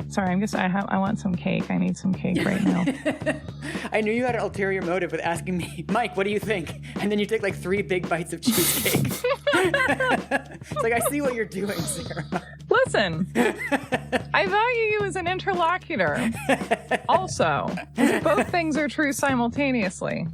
Sorry, I want some cake. I need some cake right now. I knew you had an ulterior motive with asking me, Mike, what do you think? And then you take like 3 big bites of cheesecake. It's like, I see what you're doing, Sarah. Listen, I value you as an interlocutor. Also, both things are true simultaneously.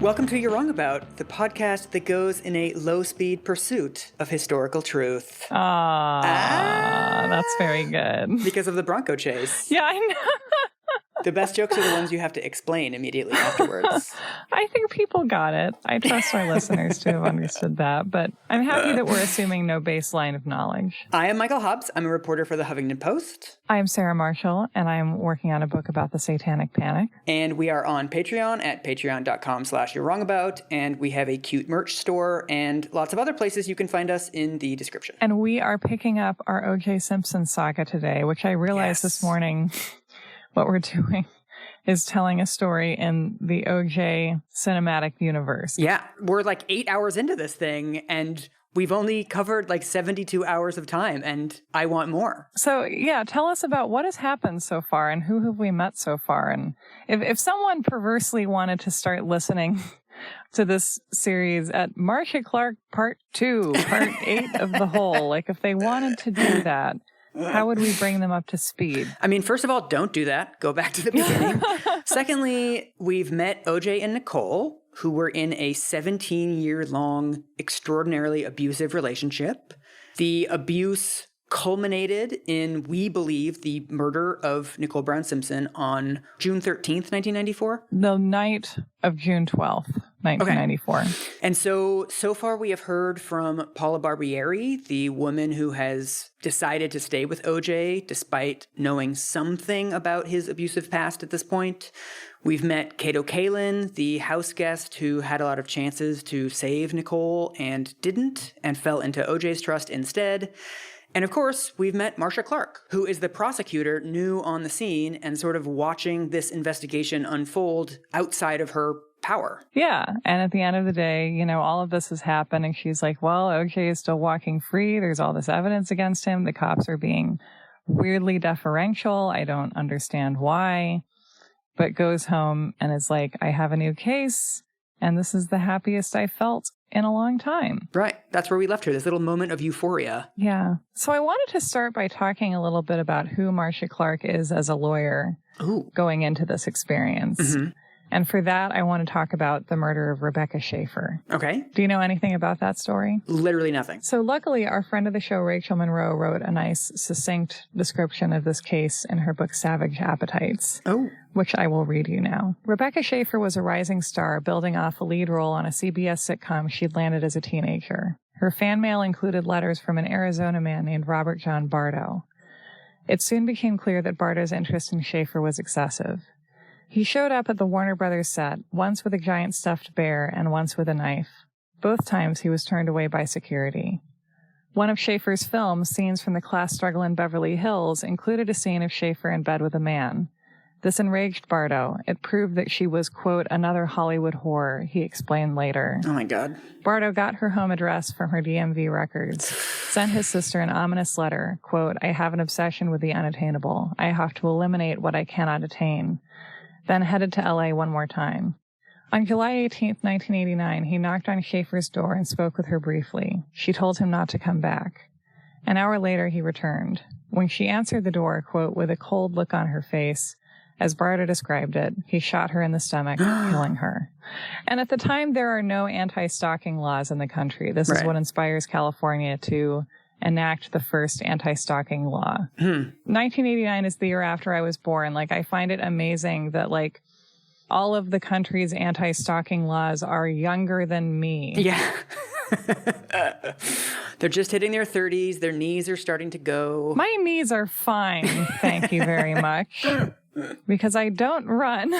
Welcome to You're Wrong About, the podcast that goes in a low-speed pursuit of historical truth. That's very good. Because of the Bronco chase. Yeah, I know. The best jokes are the ones you have to explain immediately afterwards. I think people got it. I trust our listeners to have understood that, but I'm happy that we're assuming no baseline of knowledge. I am Michael Hobbs. I'm a reporter for the Huffington Post. I am Sarah Marshall, and I'm working on a book about the Satanic Panic. And we are on Patreon at patreon.com/you'rewrongabout, and we have a cute merch store and lots of other places you can find us in the description. And we are picking up our O.J. Simpson saga today, which I realized this morning. What we're doing is telling a story in the O.J. cinematic universe. Yeah, we're like 8 hours into this thing, and we've only covered like 72 hours of time, and I want more. So, yeah, tell us about what has happened so far, and who have we met so far? And if someone perversely wanted to start listening to this series at Marcia Clark Part 2, Part 8 of the whole, like if they wanted to do that, how would we bring them up to speed? I mean, first of all, don't do that. Go back to the beginning. Secondly, we've met OJ and Nicole, who were in a 17-year-long, extraordinarily abusive relationship. The abuse culminated in, we believe, the murder of Nicole Brown Simpson on June 13th, 1994. The night of June 12th, 1994. Okay. And so far we have heard from Paula Barbieri, the woman who has decided to stay with OJ despite knowing something about his abusive past at this point. We've met Kato Kalin, the house guest who had a lot of chances to save Nicole and didn't, and fell into OJ's trust instead. And of course, we've met Marcia Clark, who is the prosecutor new on the scene and sort of watching this investigation unfold outside of her power. Yeah. And at the end of the day, you know, all of this has happened. And she's like, well, OJ is still walking free. There's all this evidence against him. The cops are being weirdly deferential. I don't understand why. But goes home and is like, I have a new case. And this is the happiest I felt in a long time. Right. That's where we left her, this little moment of euphoria. Yeah. So I wanted to start by talking a little bit about who Marcia Clark is as a lawyer going into this experience. Mm-hmm. And for that, I want to talk about the murder of Rebecca Schaefer. Okay. Do you know anything about that story? Literally nothing. So luckily, our friend of the show, Rachel Monroe, wrote a nice, succinct description of this case in her book, Savage Appetites, which I will read you now. Rebecca Schaefer was a rising star, building off a lead role on a CBS sitcom she'd landed as a teenager. Her fan mail included letters from an Arizona man named Robert John Bardo. It soon became clear that Bardo's interest in Schaefer was excessive. He showed up at the Warner Brothers set, once with a giant stuffed bear and once with a knife. Both times he was turned away by security. One of Schaefer's films, Scenes from the Class Struggle in Beverly Hills, included a scene of Schaefer in bed with a man. This enraged Bardo. It proved that she was, quote, another Hollywood whore, he explained later. Oh, my God. Bardo got her home address from her DMV records, sent his sister an ominous letter, quote, I have an obsession with the unattainable. I have to eliminate what I cannot attain. Then headed to L.A. one more time. On July 18th, 1989, he knocked on Schaefer's door and spoke with her briefly. She told him not to come back. An hour later, he returned. When she answered the door, quote, with a cold look on her face, as Bardo described it, he shot her in the stomach, killing her. And at the time, there are no anti-stalking laws in the country. This is what inspires California to enact the first anti-stalking law. 1989 is the year after I was born. Like, I find it amazing that, like, all of the country's anti-stalking laws are younger than me. Yeah. They're just hitting their 30s. Their knees are starting to go. My knees are fine, thank you very much, because I don't run.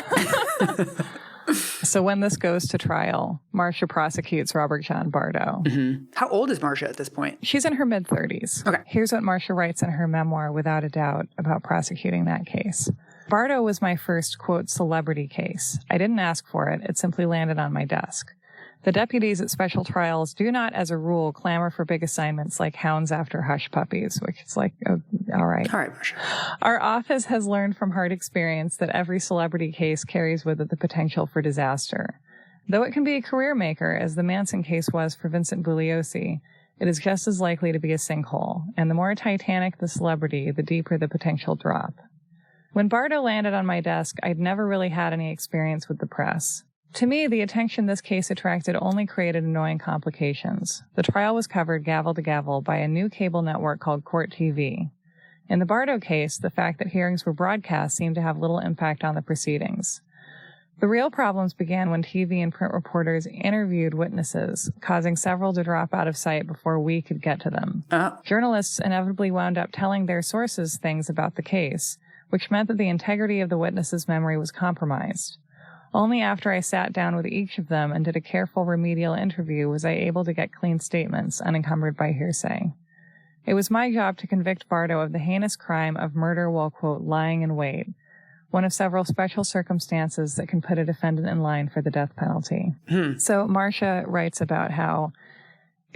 So when this goes to trial, Marcia prosecutes Robert John Bardo. Mm-hmm. How old is Marcia at this point? She's in her mid-30s. Okay. Here's what Marcia writes in her memoir, Without a Doubt, about prosecuting that case. Bardo was my first, quote, celebrity case. I didn't ask for it. It simply landed on my desk. The deputies at special trials do not, as a rule, clamor for big assignments like hounds after hush puppies, which is like, oh, all right. All right, Marcia. Our office has learned from hard experience that every celebrity case carries with it the potential for disaster. Though it can be a career maker, as the Manson case was for Vincent Bugliosi, it is just as likely to be a sinkhole, and the more Titanic the celebrity, the deeper the potential drop. When Bardo landed on my desk, I'd never really had any experience with the press. To me, the attention this case attracted only created annoying complications. The trial was covered gavel to gavel by a new cable network called Court TV. In the Bardo case, the fact that hearings were broadcast seemed to have little impact on the proceedings. The real problems began when TV and print reporters interviewed witnesses, causing several to drop out of sight before we could get to them. Journalists inevitably wound up telling their sources things about the case, which meant that the integrity of the witness's memory was compromised. Only after I sat down with each of them and did a careful remedial interview was I able to get clean statements unencumbered by hearsay. It was my job to convict Bardo of the heinous crime of murder while, quote, lying in wait, one of several special circumstances that can put a defendant in line for the death penalty. So Marcia writes about how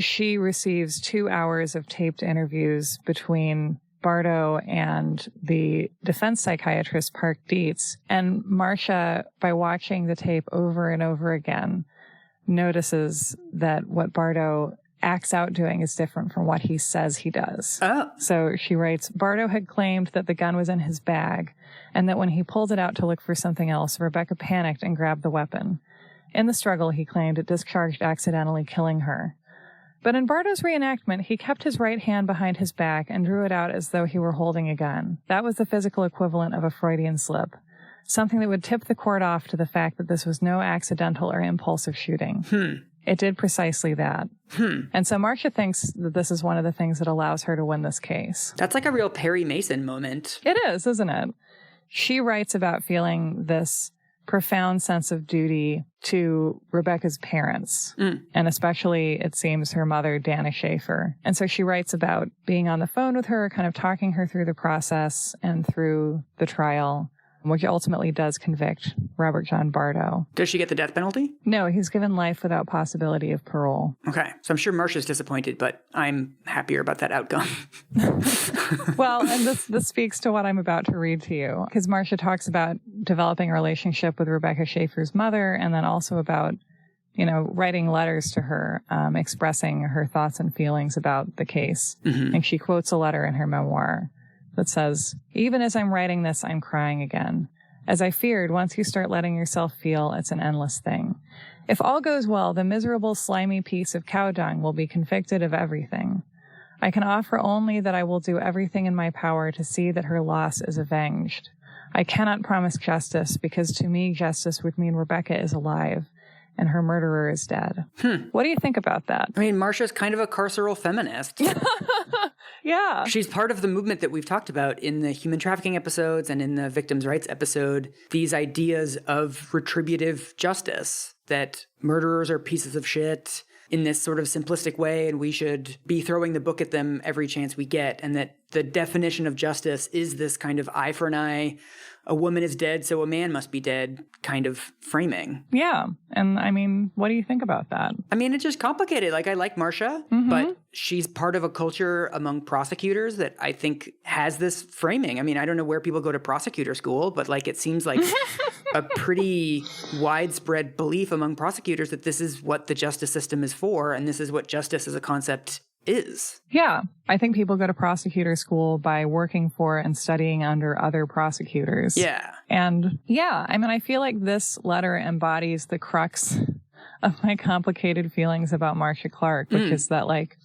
she receives 2 hours of taped interviews between Bardo and the defense psychiatrist, Park Dietz. And Marcia, by watching the tape over and over again, notices that what Bardo acts out doing is different from what he says he does. So she writes, Bardo had claimed that the gun was in his bag and that when he pulled it out to look for something else, Rebecca panicked and grabbed the weapon. In the struggle, he claimed it discharged accidentally, killing her. But in Bardo's reenactment, he kept his right hand behind his back and drew it out as though he were holding a gun. That was the physical equivalent of a Freudian slip, something that would tip the court off to the fact that this was no accidental or impulsive shooting. It did precisely that. And so Marcia thinks that this is one of the things that allows her to win this case. That's like a real Perry Mason moment. It is, isn't it? She writes about feeling this profound sense of duty to Rebecca's parents, and especially, it seems, her mother, Dana Schaefer. And so she writes about being on the phone with her, kind of talking her through the process and through the trial, which ultimately does convict Robert John Bardo. Does she get the death penalty? No, he's given life without possibility of parole. Okay, so I'm sure Marcia's disappointed, but I'm happier about that outcome. Well, and this speaks to what I'm about to read to you, because Marcia talks about developing a relationship with Rebecca Schaefer's mother, and then also about, writing letters to her, expressing her thoughts and feelings about the case. And she quotes a letter in her memoir that says, even as I'm writing this, I'm crying again. As I feared, once you start letting yourself feel, it's an endless thing. If all goes well, the miserable, slimy piece of cow dung will be convicted of everything. I can offer only that I will do everything in my power to see that her loss is avenged. I cannot promise justice, because to me, justice would mean Rebecca is alive and her murderer is dead. What do you think about that? I mean, Marcia's kind of a carceral feminist. Yeah. She's part of the movement that we've talked about in the human trafficking episodes and in the victims' rights episode, these ideas of retributive justice, that murderers are pieces of shit in this sort of simplistic way, and we should be throwing the book at them every chance we get, and that the definition of justice is this kind of eye for an eye, a woman is dead, so a man must be dead kind of framing. Yeah. And I mean, what do you think about that? I mean, it's just complicated. Like, I like Marcia, but she's part of a culture among prosecutors that I think has this framing. I mean, I don't know where people go to prosecutor school, but like, it seems like a pretty widespread belief among prosecutors that this is what the justice system is for, and this is what justice as a concept is. Yeah. I think people go to prosecutor school by working for and studying under other prosecutors. Yeah. And yeah, I mean, I feel like this letter embodies the crux of my complicated feelings about Marcia Clark, which is that, like,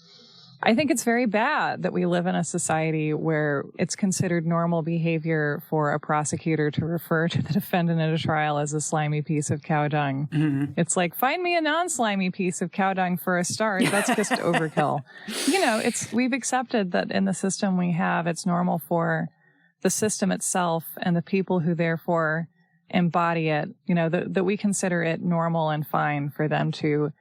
I think it's very bad that we live in a society where it's considered normal behavior for a prosecutor to refer to the defendant at a trial as a slimy piece of cow dung. It's like, find me a non-slimy piece of cow dung for a start. That's just overkill. We've accepted that in the system we have, it's normal for the system itself and the people who therefore embody it, that we consider it normal and fine for them to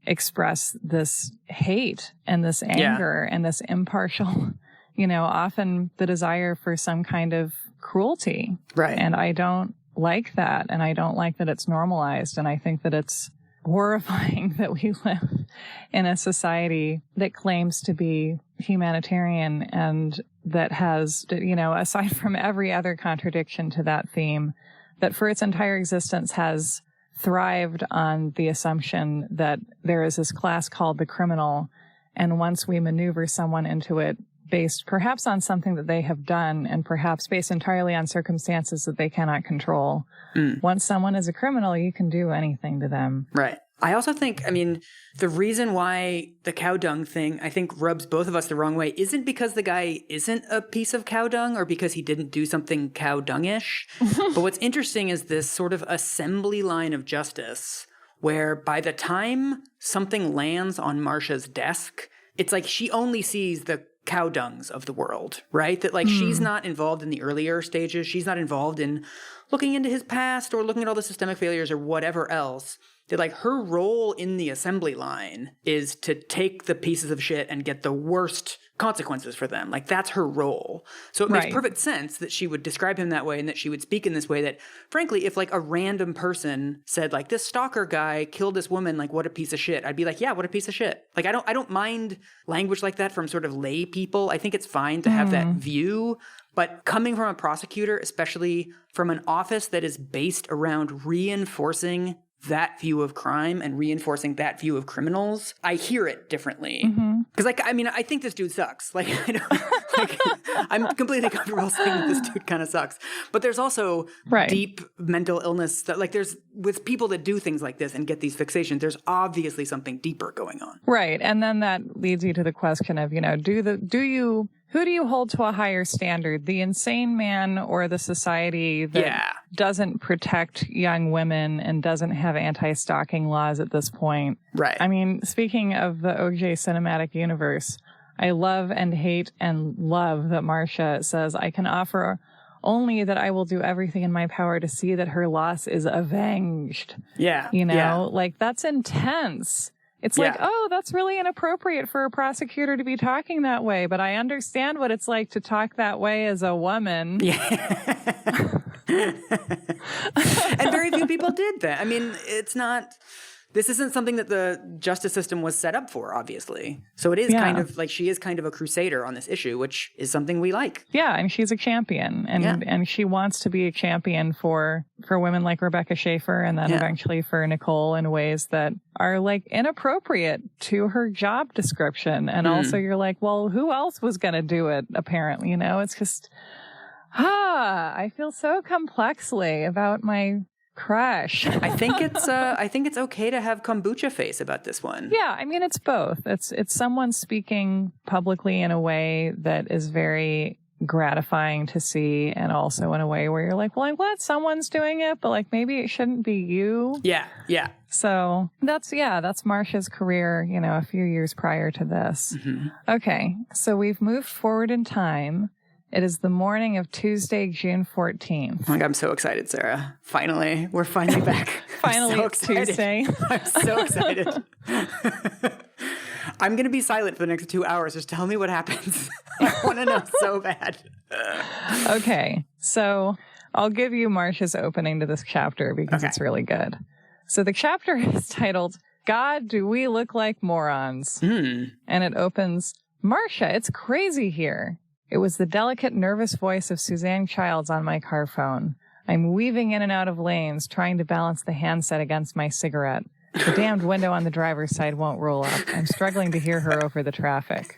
express this hate and this anger and this impartial, often the desire for some kind of cruelty. Right. And I don't like that. And I don't like that it's normalized. And I think that it's horrifying that we live in a society that claims to be humanitarian and that has, aside from every other contradiction to that theme, that for its entire existence has thrived on the assumption that there is this class called the criminal. And once we maneuver someone into it based perhaps on something that they have done and perhaps based entirely on circumstances that they cannot control, once someone is a criminal, you can do anything to them. Right. I also think, the reason why the cow dung thing, I think, rubs both of us the wrong way isn't because the guy isn't a piece of cow dung or because he didn't do something cow dung-ish. But what's interesting is this sort of assembly line of justice where by the time something lands on Marcia's desk, it's like she only sees the cow dungs of the world, right? That she's not involved in the earlier stages. She's not involved in looking into his past or looking at all the systemic failures or whatever else. That her role in the assembly line is to take the pieces of shit and get the worst consequences for them. That's her role. So it makes perfect sense that she would describe him that way and that she would speak in this way that, frankly, if a random person said this stalker guy killed this woman, what a piece of shit, I'd be like, yeah, what a piece of shit. I don't mind language like that from sort of lay people. I think it's fine to have that view. But coming from a prosecutor, especially from an office that is based around reinforcing that view of crime and reinforcing that view of criminals, I hear it differently. Because, I think this dude sucks. I'm completely comfortable saying that this dude kind of sucks. But there's also deep mental illness that, there's with people that do things like this and get these fixations, there's obviously something deeper going on. Right. And then that leads you to the question of, who do you hold to a higher standard, the insane man or the society that doesn't protect young women and doesn't have anti-stalking laws at this point? Right. Speaking of the OJ cinematic universe, I love and hate and love that Marcia says, I can offer only that I will do everything in my power to see that her loss is avenged. Yeah. That's intense. It's that's really inappropriate for a prosecutor to be talking that way, but I understand what it's like to talk that way as a woman. Yeah. And very few people did that. This isn't something that the justice system was set up for, obviously. So it is kind of she is kind of a crusader on this issue, which is something we like. Yeah, and she's a champion. And she wants to be a champion for women like Rebecca Schaefer and then eventually for Nicole in ways that are inappropriate to her job description. And also you're like, well, who else was going to do it, apparently? It's just, I feel so complexly about my crush. I think it's okay to have kombucha face about this one. Yeah, it's both. It's someone speaking publicly in a way that is very gratifying to see, and also in a way where you're like, well, I'm glad someone's doing it, but maybe it shouldn't be you. Yeah. So that's Marcia's career, a few years prior to this. Okay, so we've moved forward in time. It is the morning of Tuesday, June 14th. Oh my God, I'm so excited, Sarah. Finally, we're finally back. Finally, it's Tuesday. I'm so excited. I'm going to be silent for the next 2 hours. Just tell me what happens. I want to know so bad. Okay, so I'll give you Marcia's opening to this chapter because it's really good. So the chapter is titled, God, Do We Look Like Morons? And it opens, Marcia, it's crazy here. It was the delicate, nervous voice of Suzanne Childs on my car phone. I'm weaving in and out of lanes, trying to balance the handset against my cigarette. The damned window on the driver's side won't roll up. I'm struggling to hear her over the traffic.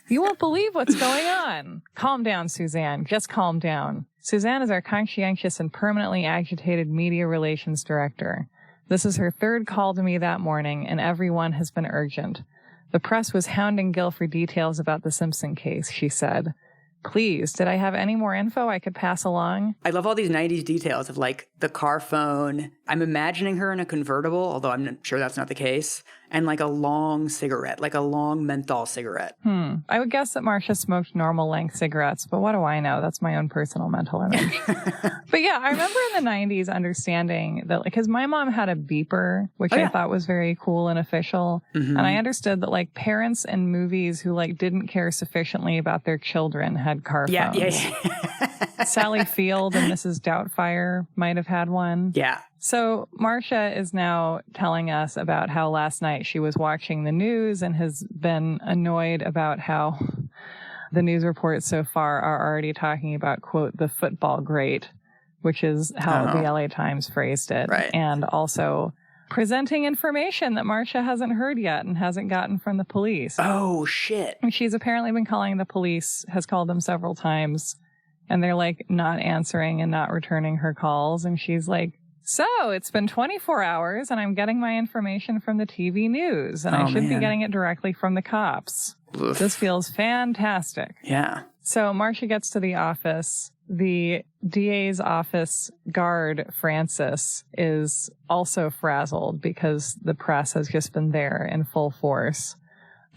You won't believe what's going on. Calm down, Suzanne. Just calm down. Suzanne is our conscientious and permanently agitated media relations director. This is her third call to me that morning, and every one has been urgent. The press was hounding Gil for details about the Simpson case, she said. Please, did I have any more info I could pass along? I love all these 90s details of the car phone. I'm imagining her in a convertible, although I'm sure that's not the case. and like a long cigarette, like a long menthol cigarette. I would guess that Marcia smoked normal length cigarettes, but what do I know? That's my own personal mental image. But yeah, I remember in the 90s understanding that, because my mom had a beeper, which I thought was very cool and official. And I understood that like parents in movies who like didn't care sufficiently about their children had car phones. Yeah. Sally Field and Mrs. Doubtfire might have had one. Yeah. So Marcia is now telling us about how last night she was watching the news and has been annoyed about how the news reports so far are already talking about, quote, the football great, which is how the LA Times phrased it. Right. And also presenting information that Marcia hasn't heard yet and hasn't gotten from the police. Oh, shit. And she's apparently been calling the police, has called them several times, and they're like not answering and not returning her calls. And she's like, so it's been 24 hours and I'm getting my information from the TV news and I should be getting it directly from the cops. Oof. This feels fantastic. Yeah. So Marcia gets to the office. The DA's office guard, Francis, is also frazzled because the press has just been there in full force.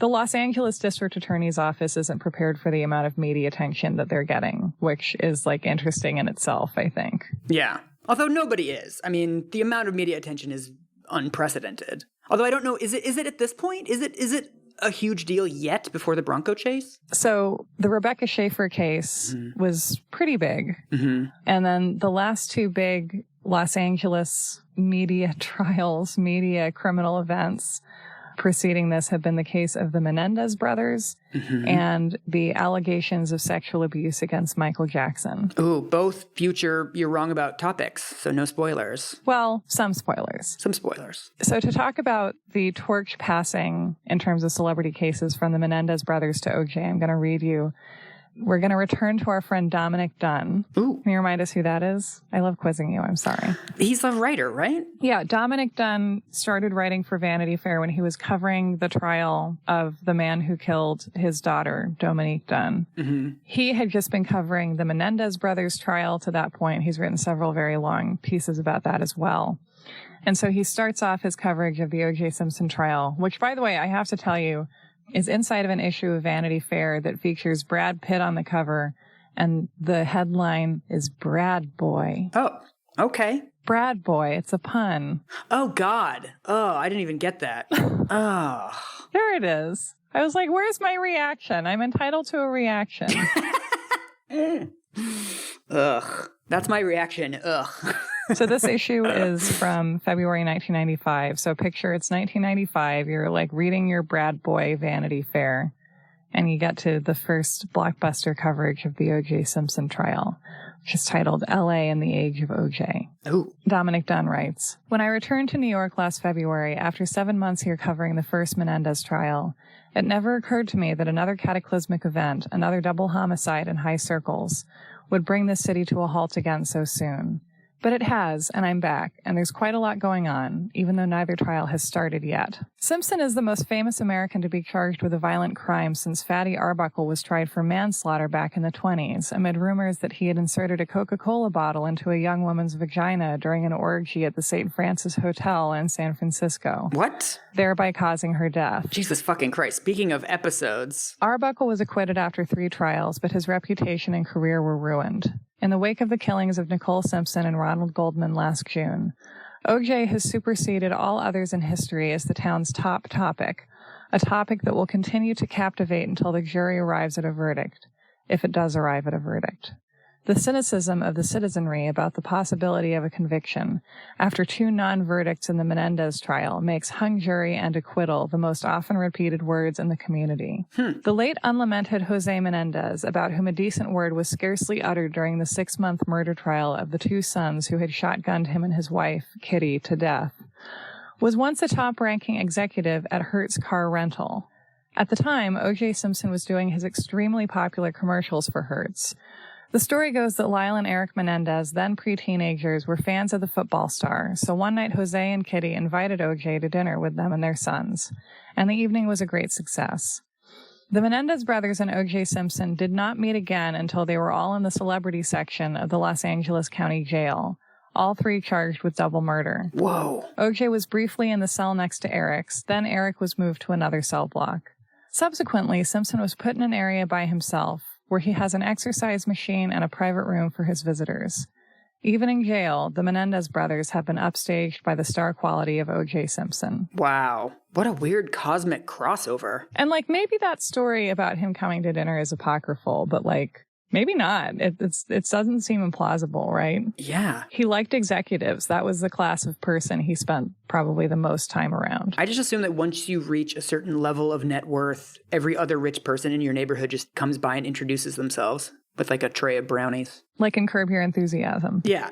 The Los Angeles District Attorney's Office isn't prepared for the amount of media attention that they're getting, which is like interesting in itself, I think. Yeah. Although nobody is. I mean, the amount of media attention is unprecedented. Although I don't know, is it at this point? Is it a huge deal yet before the Bronco chase? So the Rebecca Schaefer case was pretty big. And then the last two big Los Angeles media trials, media criminal events preceding this have been the case of the Menendez brothers and the allegations of sexual abuse against Michael Jackson. Ooh, both future you're wrong about topics, so no spoilers. Well, some spoilers. Some spoilers. So to talk about the torch passing in terms of celebrity cases from the Menendez brothers to OJ, I'm going to read you. We're going to return to our friend Dominic Dunn. Ooh. Can you remind us who that is? I love quizzing you. I'm sorry. He's a writer, right? Yeah. Dominic Dunn started writing for Vanity Fair when he was covering the trial of the man who killed his daughter, Dominique Dunn. He had just been covering the Menendez brothers trial to that point. He's written several very long pieces about that as well. And so he starts off his coverage of the O.J. Simpson trial, which, by the way, I have to tell you, is inside of an issue of Vanity Fair that features Brad Pitt on the cover, and the headline is Brad Boy. Oh, okay. Brad Boy. It's a pun. Oh, God. Oh, I didn't even get that. Oh. There it is. I was like, where's my reaction? I'm entitled to a reaction. Ugh. That's my reaction. Ugh. So this issue is from February 1995. So picture it's 1995. You're like reading your Brad Boy Vanity Fair, and you get to the first blockbuster coverage of the O.J. Simpson trial, which is titled L.A. in the Age of O.J. Ooh. Dominic Dunn writes, when I returned to New York last February, after 7 months here covering the first Menendez trial, it never occurred to me that another cataclysmic event, another double homicide in high circles, would bring this city to a halt again so soon. But it has, and I'm back, and there's quite a lot going on, even though neither trial has started yet. Simpson is the most famous American to be charged with a violent crime since Fatty Arbuckle was tried for manslaughter back in the 1920s, amid rumors that he had inserted a Coca-Cola bottle into a young woman's vagina during an orgy at the St. Francis Hotel in San Francisco. What? Thereby causing her death. Jesus fucking Christ. Speaking of episodes. Arbuckle was acquitted after 3 trials, but his reputation and career were ruined. In the wake of the killings of Nicole Simpson and Ronald Goldman last June, O.J. has superseded all others in history as the town's top topic, a topic that will continue to captivate until the jury arrives at a verdict, if it does arrive at a verdict. The cynicism of the citizenry about the possibility of a conviction after 2 non-verdicts in the Menendez trial makes hung jury and acquittal the most often repeated words in the community. The late unlamented Jose Menendez, about whom a decent word was scarcely uttered during the 6-month murder trial of the 2 sons who had shotgunned him and his wife, Kitty, to death, was once a top-ranking executive at Hertz Car Rental. At the time, O.J. Simpson was doing his extremely popular commercials for Hertz. The story goes that Lyle and Eric Menendez, then pre-teenagers, were fans of the football star, so one night Jose and Kitty invited O.J. to dinner with them and their sons, and the evening was a great success. The Menendez brothers and O.J. Simpson did not meet again until they were all in the celebrity section of the Los Angeles County Jail, all three charged with double murder. Whoa. OJ was briefly in the cell next to Eric's, then Eric was moved to another cell block. Subsequently, Simpson was put in an area by himself, where he has an exercise machine and a private room for his visitors. Even in jail, the Menendez brothers have been upstaged by the star quality of O.J. Simpson. Wow. What a weird cosmic crossover. And, maybe that story about him coming to dinner is apocryphal, but, maybe not. It doesn't seem implausible, right? Yeah. He liked executives. That was the class of person he spent probably the most time around. I just assume that once you reach a certain level of net worth, every other rich person in your neighborhood just comes by and introduces themselves with a tray of brownies. Like in Curb Your Enthusiasm. Yeah.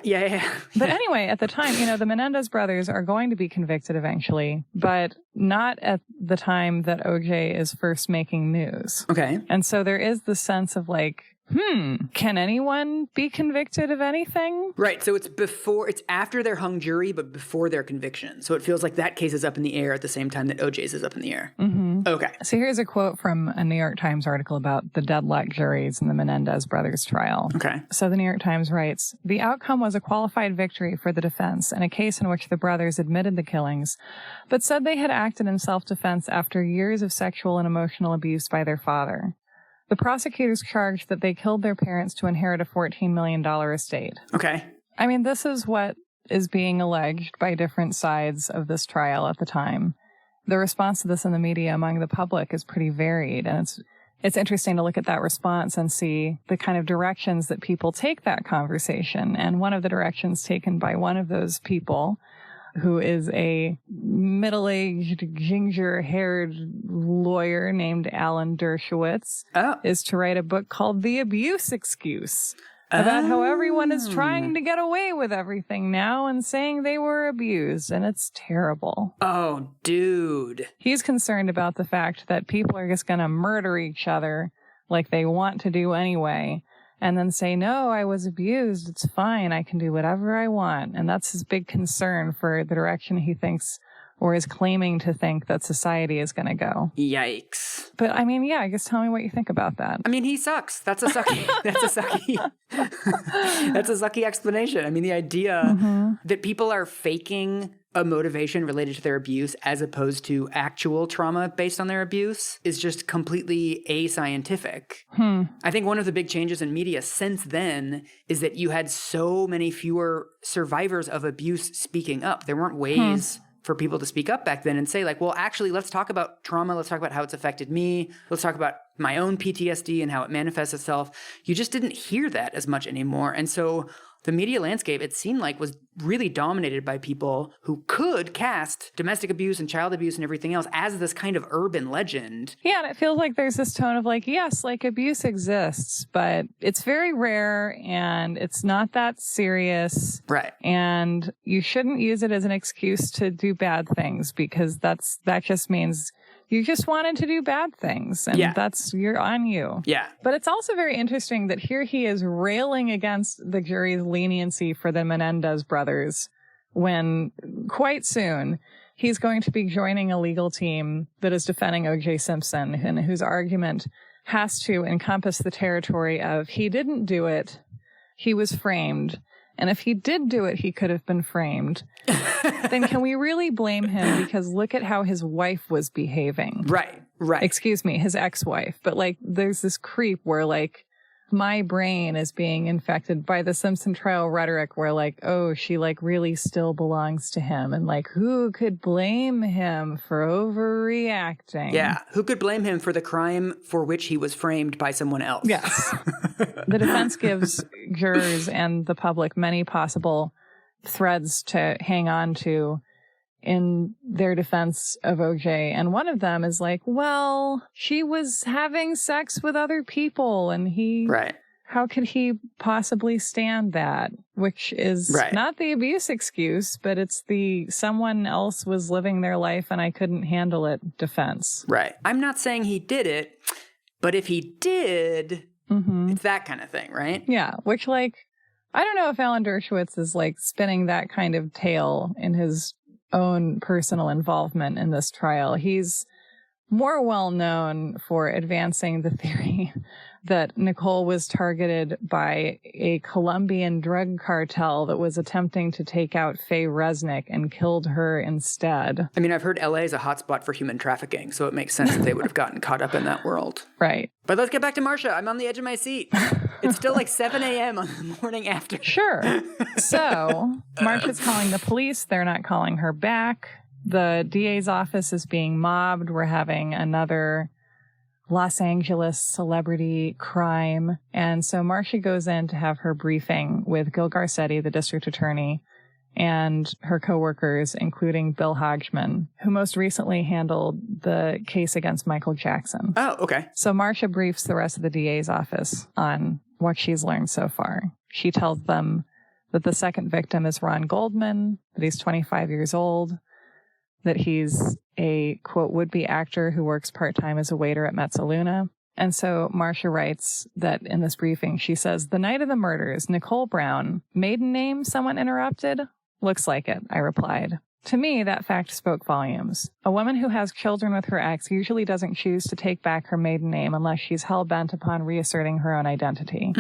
But anyway, at the time, the Menendez brothers are going to be convicted eventually, but not at the time that OJ is first making news. Okay. And so there is the sense of can anyone be convicted of anything? Right. So it's after their hung jury, but before their conviction. So it feels like that case is up in the air at the same time that OJ's is up in the air. Mm-hmm. Okay. So here's a quote from a New York Times article about the deadlock juries in the Menendez brothers trial. Okay. So the New York Times writes, "The outcome was a qualified victory for the defense in a case in which the brothers admitted the killings, but said they had acted in self-defense after years of sexual and emotional abuse by their father. The prosecutors charged that they killed their parents to inherit a $14 million estate." Okay. I mean, this is what is being alleged by different sides of this trial at the time. The response to this in the media among the public is pretty varied, and it's interesting to look at that response and see the kind of directions that people take that conversation. And one of the directions taken by one of those people, who is a middle-aged, ginger-haired lawyer named Alan Dershowitz, is to write a book called The Abuse Excuse, about how everyone is trying to get away with everything now and saying they were abused, and it's terrible. Oh, dude. He's concerned about the fact that people are just going to murder each other like they want to do anyway, and then say, no, I was abused. It's fine. I can do whatever I want. And that's his big concern for the direction he thinks or is claiming to think that society is going to go. Yikes. But I mean, I guess tell me what you think about that. I mean, he sucks. That's a sucky. That's a sucky explanation. I mean, the idea that people are faking a motivation related to their abuse as opposed to actual trauma based on their abuse is just completely ascientific. I think one of the big changes in media since then is that you had so many fewer survivors of abuse speaking up. There weren't ways for people to speak up back then and say well, actually, let's talk about trauma. Let's talk about how it's affected me. Let's talk about my own PTSD and how it manifests itself. You just didn't hear that as much anymore. And so the media landscape, it seemed like, was really dominated by people who could cast domestic abuse and child abuse and everything else as this kind of urban legend. Yeah, and it feels like there's this tone of yes, abuse exists, but it's very rare and it's not that serious. Right. And you shouldn't use it as an excuse to do bad things, because that just means you just wanted to do bad things, and you're on you. Yeah. But it's also very interesting that here he is railing against the jury's leniency for the Menendez brothers when quite soon he's going to be joining a legal team that is defending O.J. Simpson, and whose argument has to encompass the territory of he didn't do it, he was framed. And if he did do it, he could have been framed. Then can we really blame him? Because look at how his wife was behaving. Right. Excuse me, his ex-wife. But there's this creep where my brain is being infected by the Simpson trial rhetoric where she really still belongs to him. And who could blame him for overreacting? Yeah. Who could blame him for the crime for which he was framed by someone else? Yes. The defense gives jurors and the public many possible threads to hang on to in their defense of OJ. And one of them is she was having sex with other people, and how could he possibly stand that? Which is not the abuse excuse, but it's the someone else was living their life and I couldn't handle it defense. Right. I'm not saying he did it, but if he did, it's that kind of thing, right? Yeah. Which I don't know if Alan Dershowitz is spinning that kind of tale in his own personal involvement in this trial. He's more well known for advancing the theory that Nicole was targeted by a Colombian drug cartel that was attempting to take out Faye Resnick and killed her instead. I mean, I've heard LA is a hotspot for human trafficking, so it makes sense that they would have gotten caught up in that world. Right. But let's get back to Marcia. I'm on the edge of my seat. It's still like 7 a.m. on the morning after. Sure. So Marcia's calling the police. They're not calling her back. The DA's office is being mobbed. We're having another Los Angeles celebrity crime. And so Marcia goes in to have her briefing with Gil Garcetti, the district attorney, and her coworkers, including Bill Hodgman, who most recently handled the case against Michael Jackson. Oh, okay. So Marcia briefs the rest of the DA's office on what she's learned so far. She tells them that the second victim is Ron Goldman, that he's 25 years old, that he's a, quote, would-be actor who works part-time as a waiter at Mezzaluna. And so Marcia writes that in this briefing, she says, the night of the murders, Nicole Brown, maiden name, someone interrupted? Looks like it, I replied. To me, that fact spoke volumes. A woman who has children with her ex usually doesn't choose to take back her maiden name unless she's hell-bent upon reasserting her own identity.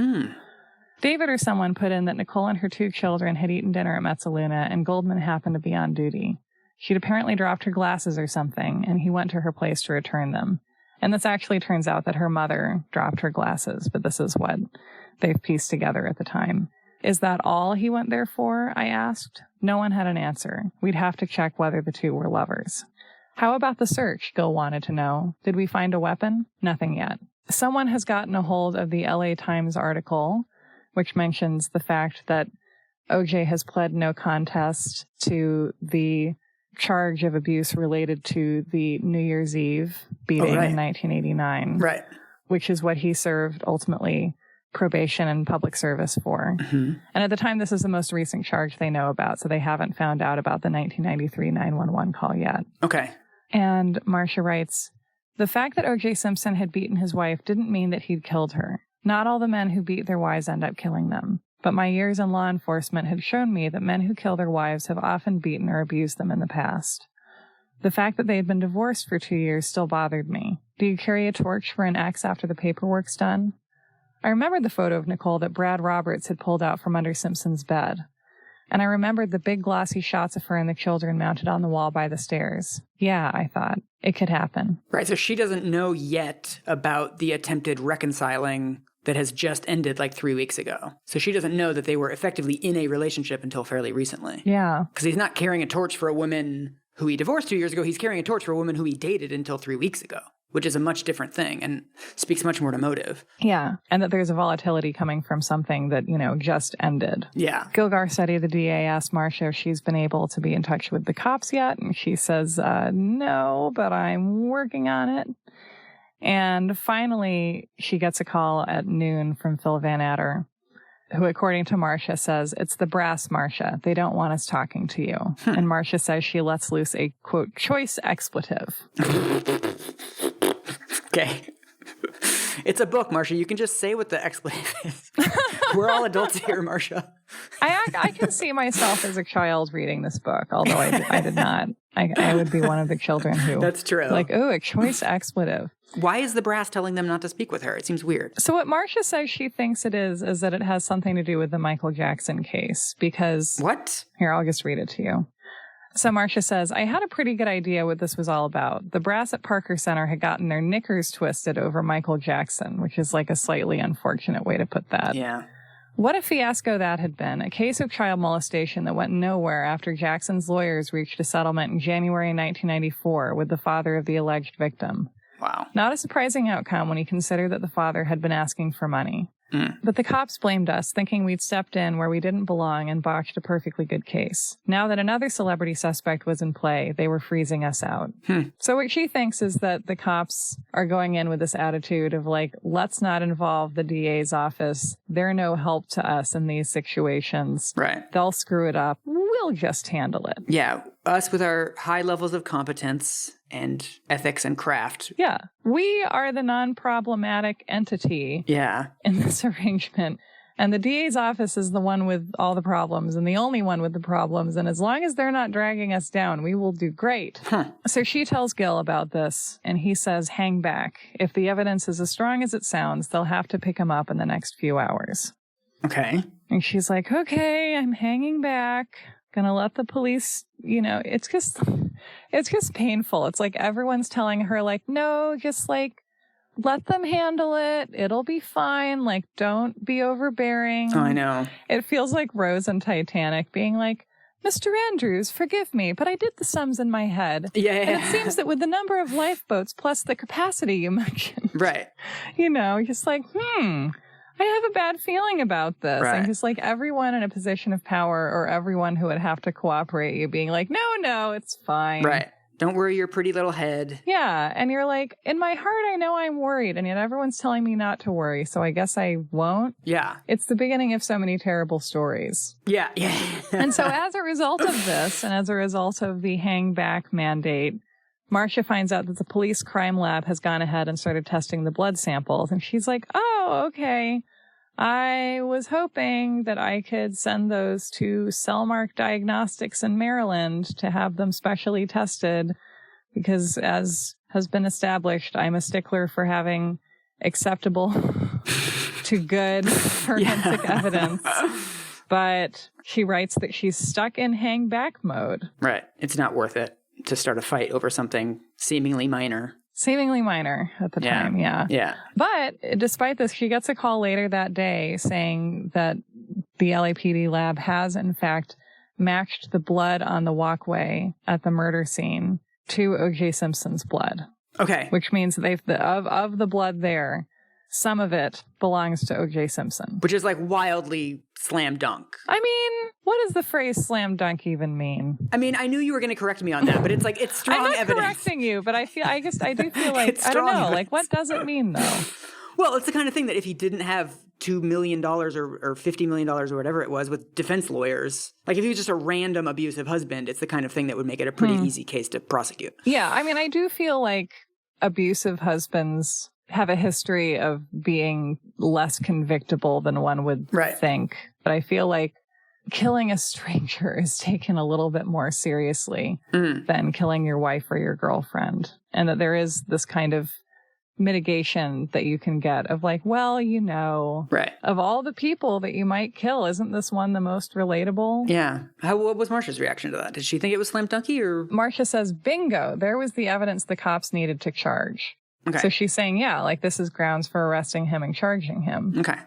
David or someone put in that Nicole and her 2 children had eaten dinner at Mezzaluna and Goldman happened to be on duty. She'd apparently dropped her glasses or something, and he went to her place to return them. And this actually turns out that her mother dropped her glasses, but this is what they've pieced together at the time. Is that all he went there for? I asked. No one had an answer. We'd have to check whether the 2 were lovers. How about the search? Gil wanted to know. Did we find a weapon? Nothing yet. Someone has gotten a hold of the LA Times article, which mentions the fact that OJ has pled no contest to the charge of abuse related to the New Year's Eve beating in 1989. Right. Which is what he served ultimately probation and public service for. And at the time, this is the most recent charge they know about, so they haven't found out about the 1993 911 call yet. Okay. And Marcia writes, the fact that O.J. Simpson had beaten his wife didn't mean that he'd killed her. Not all the men who beat their wives end up killing them. But my years in law enforcement had shown me that men who kill their wives have often beaten or abused them in the past. The fact that they had been divorced for 2 years still bothered me. Do you carry a torch for an ex after the paperwork's done? I remembered the photo of Nicole that Brad Roberts had pulled out from under Simpson's bed. And I remembered the big glossy shots of her and the children mounted on the wall by the stairs. Yeah, I thought, it could happen. Right, so she doesn't know yet about the attempted reconciling that has just ended like 3 weeks ago. So she doesn't know that they were effectively in a relationship until fairly recently. Yeah. Because he's not carrying a torch for a woman who he divorced 2 years ago. He's carrying a torch for a woman who he dated until 3 weeks ago, which is a much different thing and speaks much more to motive. Yeah, and that there's a volatility coming from something that, just ended. Yeah. Gil Garcetti, the DA, asked Marcia if she's been able to be in touch with the cops yet, and she says, no, but I'm working on it. And finally, she gets a call at noon from Phil Van Adder, who, according to Marcia, says, it's the brass, Marcia. They don't want us talking to you. And Marcia says she lets loose a, quote, choice expletive. Okay. It's a book, Marcia. You can just say what the expletive is. We're all adults here, Marcia. I can see myself as a child reading this book, although I did not. I would be one of the children who... That's true. Like, ooh, a choice expletive. Why is the brass telling them not to speak with her? It seems weird. So what Marcia says she thinks it is that it has something to do with the Michael Jackson case, because... What? Here, I'll just read it to you. So Marcia says, I had a pretty good idea what this was all about. The brass at Parker Center had gotten their knickers twisted over Michael Jackson, which is like a slightly unfortunate way to put that. Yeah. What a fiasco that had been. A case of child molestation that went nowhere after Jackson's lawyers reached a settlement in January 1994 with the father of the alleged victim. Wow. Not a surprising outcome when you consider that the father had been asking for money. But the cops blamed us, thinking we'd stepped in where we didn't belong and botched a perfectly good case. Now that another celebrity suspect was in play, they were freezing us out. So what she thinks is that the cops are going in with this attitude of like, let's not involve the DA's office. They're no help to us in these situations. Right. They'll screw it up. We'll just handle it. Yeah. Us with our high levels of competence and ethics and craft. Yeah. We are the non-problematic entity in this arrangement. And the DA's office is the one with all the problems and the only one with the problems. And as long as they're not dragging us down, we will do great. So she tells Gil about this, and he says, hang back. If the evidence is as strong as it sounds, they'll have to pick him up in the next few hours. Okay. And she's like, okay, I'm hanging back. Gonna let the police, it's just painful. It's like everyone's telling her, like, no, just like, let them handle it. It'll be fine. Like, don't be overbearing. Oh, I know. It feels like Rose and Titanic being like, Mr. Andrews, forgive me, but I did the sums in my head. Yeah. And it seems that with the number of lifeboats plus the capacity you mentioned. Right. Just like, I have a bad feeling about this. Right. And just like everyone in a position of power or everyone who would have to cooperate you being like, no, it's fine. Right. Don't worry your pretty little head. Yeah. And you're like, in my heart, I know I'm worried. And yet everyone's telling me not to worry. So I guess I won't. Yeah. It's the beginning of so many terrible stories. Yeah. And so as a result of this, and as a result of the hang back mandate, Marcia finds out that the police crime lab has gone ahead and started testing the blood samples. And she's like, oh, okay. I was hoping that I could send those to Cellmark Diagnostics in Maryland to have them specially tested because, as has been established, I'm a stickler for having acceptable to good forensic evidence. But she writes that she's stuck in hang back mode. Right. It's not worth it to start a fight over something seemingly minor. Seemingly minor at the time, yeah. Yeah. But despite this, she gets a call later that day saying that the LAPD lab has, in fact, matched the blood on the walkway at the murder scene to O.J. Simpson's blood. Okay. Which means of the blood there, some of it belongs to O.J. Simpson. Which is like wildly slam dunk. I mean, what does the phrase slam dunk even mean? I mean, I knew you were going to correct me on that, but it's like, it's strong evidence. I'm not correcting you, but I do feel like, I don't know, evidence. like, what does it mean, though? Well, it's the kind of thing that if he didn't have $2 million or $50 million or whatever it was with defense lawyers, like if he was just a random abusive husband, it's the kind of thing that would make it a pretty easy case to prosecute. Yeah, I mean, I do feel like abusive husbands have a history of being less convictable than one would think. But I feel like killing a stranger is taken a little bit more seriously than killing your wife or your girlfriend. And that there is this kind of mitigation that you can get of like, well, of all the people that you might kill, isn't this one the most relatable? Yeah. What was Marcia's reaction to that? Did she think it was slam dunky or? Marcia says, bingo, there was the evidence the cops needed to charge. Okay. So she's saying, yeah, like this is grounds for arresting him and charging him. Okay.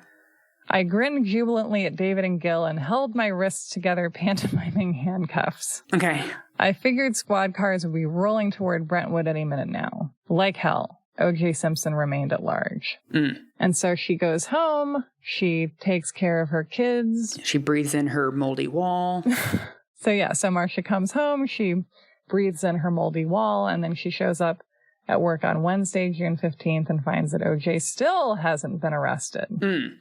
I grinned jubilantly at David and Gil and held my wrists together, pantomiming handcuffs. Okay. I figured squad cars would be rolling toward Brentwood any minute now. Like hell, O.J. Simpson remained at large. And so she goes home. She takes care of her kids. She breathes in her moldy wall. So Marcia comes home. She breathes in her moldy wall, and then she shows up at work on Wednesday, June 15th, and finds that O.J. still hasn't been arrested.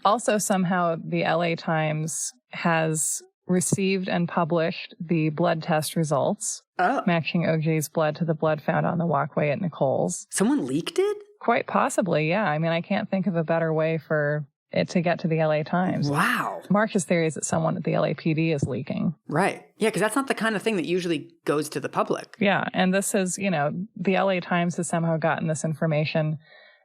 Also, somehow, the LA Times has received and published the blood test results, matching O.J.'s blood to the blood found on the walkway at Nicole's. Someone leaked it? Quite possibly, yeah. I mean, I can't think of a better way for it to get to the LA Times. Wow. Marcia's theory is that someone at the LAPD is leaking. Right. Yeah, because that's not the kind of thing that usually goes to the public. Yeah, and this is, the LA Times has somehow gotten this information,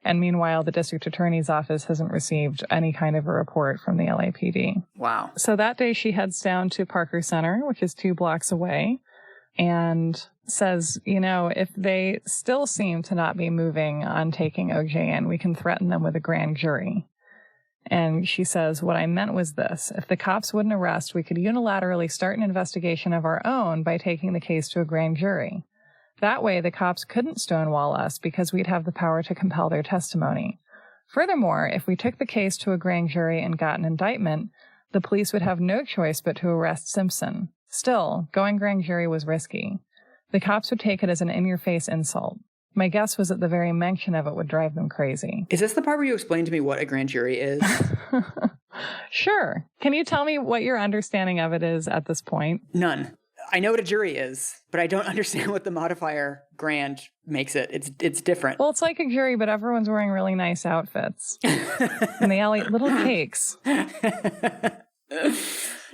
and meanwhile, the district attorney's office hasn't received any kind of a report from the LAPD. Wow. So that day she heads down to Parker Center, which is 2 blocks away, and says, if they still seem to not be moving on taking OJ in, we can threaten them with a grand jury. And she says, what I meant was this. If the cops wouldn't arrest, we could unilaterally start an investigation of our own by taking the case to a grand jury. That way, the cops couldn't stonewall us because we'd have the power to compel their testimony. Furthermore, if we took the case to a grand jury and got an indictment, the police would have no choice but to arrest Simpson. Still, going grand jury was risky. The cops would take it as an in-your-face insult. My guess was that the very mention of it would drive them crazy. Is this the part where you explain to me what a grand jury is? Sure. Can you tell me what your understanding of it is at this point? None. I know what a jury is, but I don't understand what the modifier grand makes it. It's different. Well, it's like a jury, but everyone's wearing really nice outfits. And they all eat little cakes.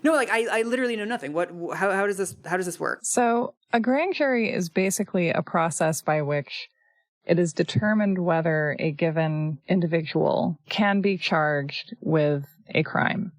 No, like I literally know nothing. How does this work? So a grand jury is basically a process by which it is determined whether a given individual can be charged with a crime.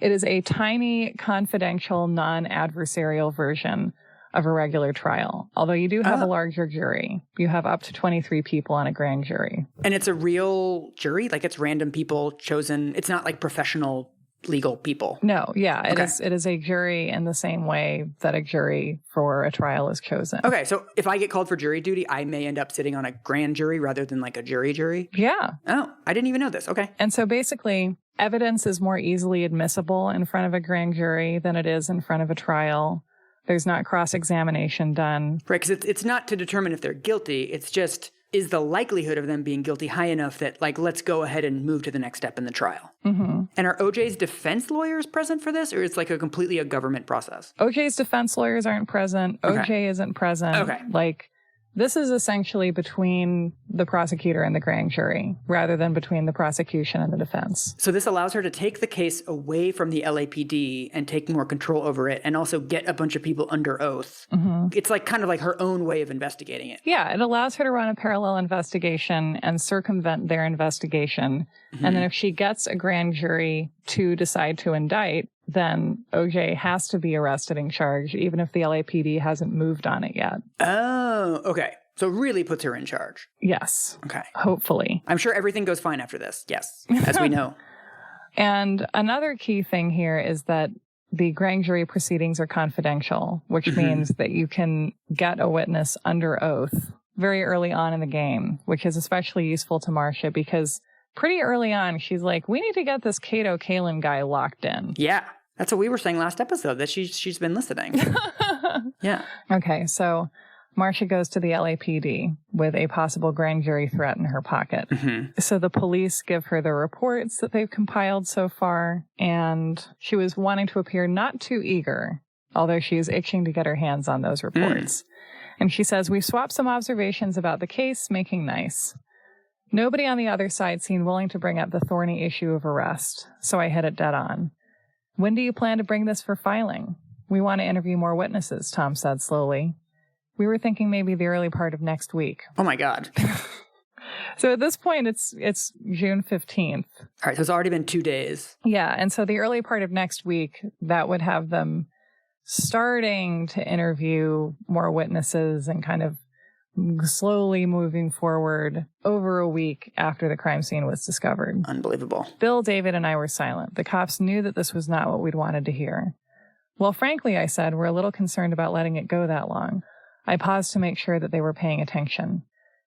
It is a tiny, confidential, non-adversarial version of a regular trial. Although you do have a larger jury. You have up to 23 people on a grand jury. And it's a real jury? Like it's random people chosen? It's not like professional legal people? No, yeah. It is a jury in the same way that a jury for a trial is chosen. Okay, so if I get called for jury duty, I may end up sitting on a grand jury rather than like a jury? Yeah. Oh, I didn't even know this. Okay. And so basically, evidence is more easily admissible in front of a grand jury than it is in front of a trial. There's not cross-examination done. Right, because it's not to determine if they're guilty. It's just, is the likelihood of them being guilty high enough that, like, let's go ahead and move to the next step in the trial? Mm-hmm. And are OJ's defense lawyers present for this, or it's like a completely a government process? OJ's defense lawyers aren't present. Okay. OJ isn't present. Okay. Like, this is essentially between the prosecutor and the grand jury, rather than between the prosecution and the defense. So this allows her to take the case away from the LAPD and take more control over it, and also get a bunch of people under oath. Mm-hmm. It's like kind of like her own way of investigating it. Yeah, it allows her to run a parallel investigation and circumvent their investigation. Mm-hmm. And then if she gets a grand jury to decide to indict, then OJ has to be arrested and charged, even if the LAPD hasn't moved on it yet. Oh, okay. So it really puts her in charge. Yes. Okay. Hopefully. I'm sure everything goes fine after this. Yes, as we know. And another key thing here is that the grand jury proceedings are confidential, which means that you can get a witness under oath very early on in the game, which is especially useful to Marcia because pretty early on, she's like, we need to get this Kato Kalin guy locked in. Yeah. That's what we were saying last episode, that she's been listening. Yeah. Okay, so Marcia goes to the LAPD with a possible grand jury threat in her pocket. Mm-hmm. So the police give her the reports that they've compiled so far, and she was wanting to appear not too eager, although she is itching to get her hands on those reports. And she says, we swapped some observations about the case, making nice. Nobody on the other side seemed willing to bring up the thorny issue of arrest, so I hit it dead on. When do you plan to bring this for filing? We want to interview more witnesses, Tom said slowly. We were thinking maybe the early part of next week. Oh my God. So at this point, it's June 15th. All right, so it's already been 2 days. Yeah, and so the early part of next week, that would have them starting to interview more witnesses and kind of slowly moving forward over a week after the crime scene was discovered. Unbelievable. Bill, David, and I were silent. The cops knew that this was not what we'd wanted to hear. Well, frankly, I said, we're a little concerned about letting it go that long. I paused to make sure that they were paying attention.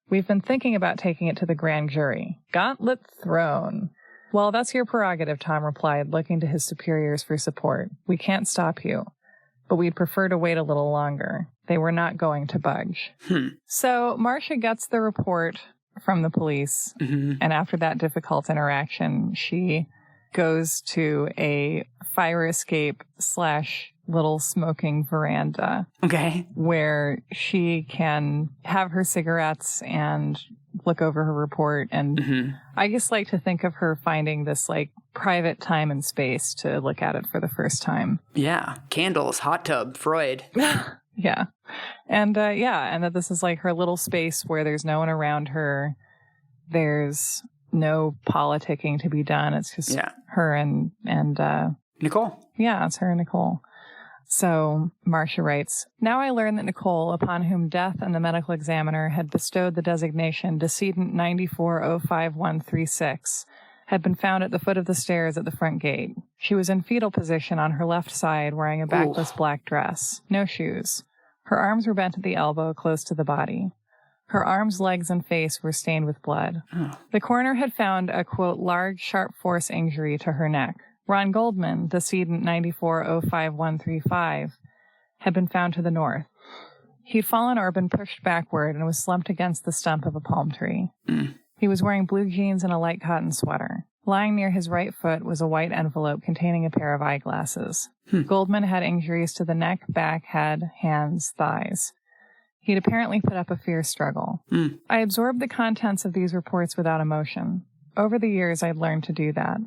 We've been thinking about taking it to the grand jury. Gauntlet thrown. Well, that's your prerogative, Tom replied, looking to his superiors for support. We can't stop you, but we'd prefer to wait a little longer. They were not going to budge. So Marcia gets the report from the police, and after that difficult interaction, she goes to a fire escape / little smoking veranda. Okay. Where she can have her cigarettes and look over her report. And I just like to think of her finding this like private time and space to look at it for the first time. Yeah. Candles, hot tub, Freud. Yeah. And and that this is like her little space where there's no one around her. There's no politicking to be done. It's just her and Nicole. Yeah, it's her and Nicole. So Marcia writes, now I learn that Nicole, upon whom death and the medical examiner had bestowed the designation decedent 9405136, had been found at the foot of the stairs at the front gate. She was in fetal position on her left side, wearing a backless black dress, no shoes. Her arms were bent at the elbow, close to the body. Her arms, legs, and face were stained with blood. The coroner had found a, quote, large, sharp force injury to her neck. Ron Goldman, decedent 9405135, had been found to the north. He'd fallen or been pushed backward and was slumped against the stump of a palm tree. He was wearing blue jeans and a light cotton sweater. Lying near his right foot was a white envelope containing a pair of eyeglasses. Goldman had injuries to the neck, back, head, hands, thighs. He'd apparently put up a fierce struggle. I absorbed the contents of these reports without emotion. Over the years, I'd learned to do that.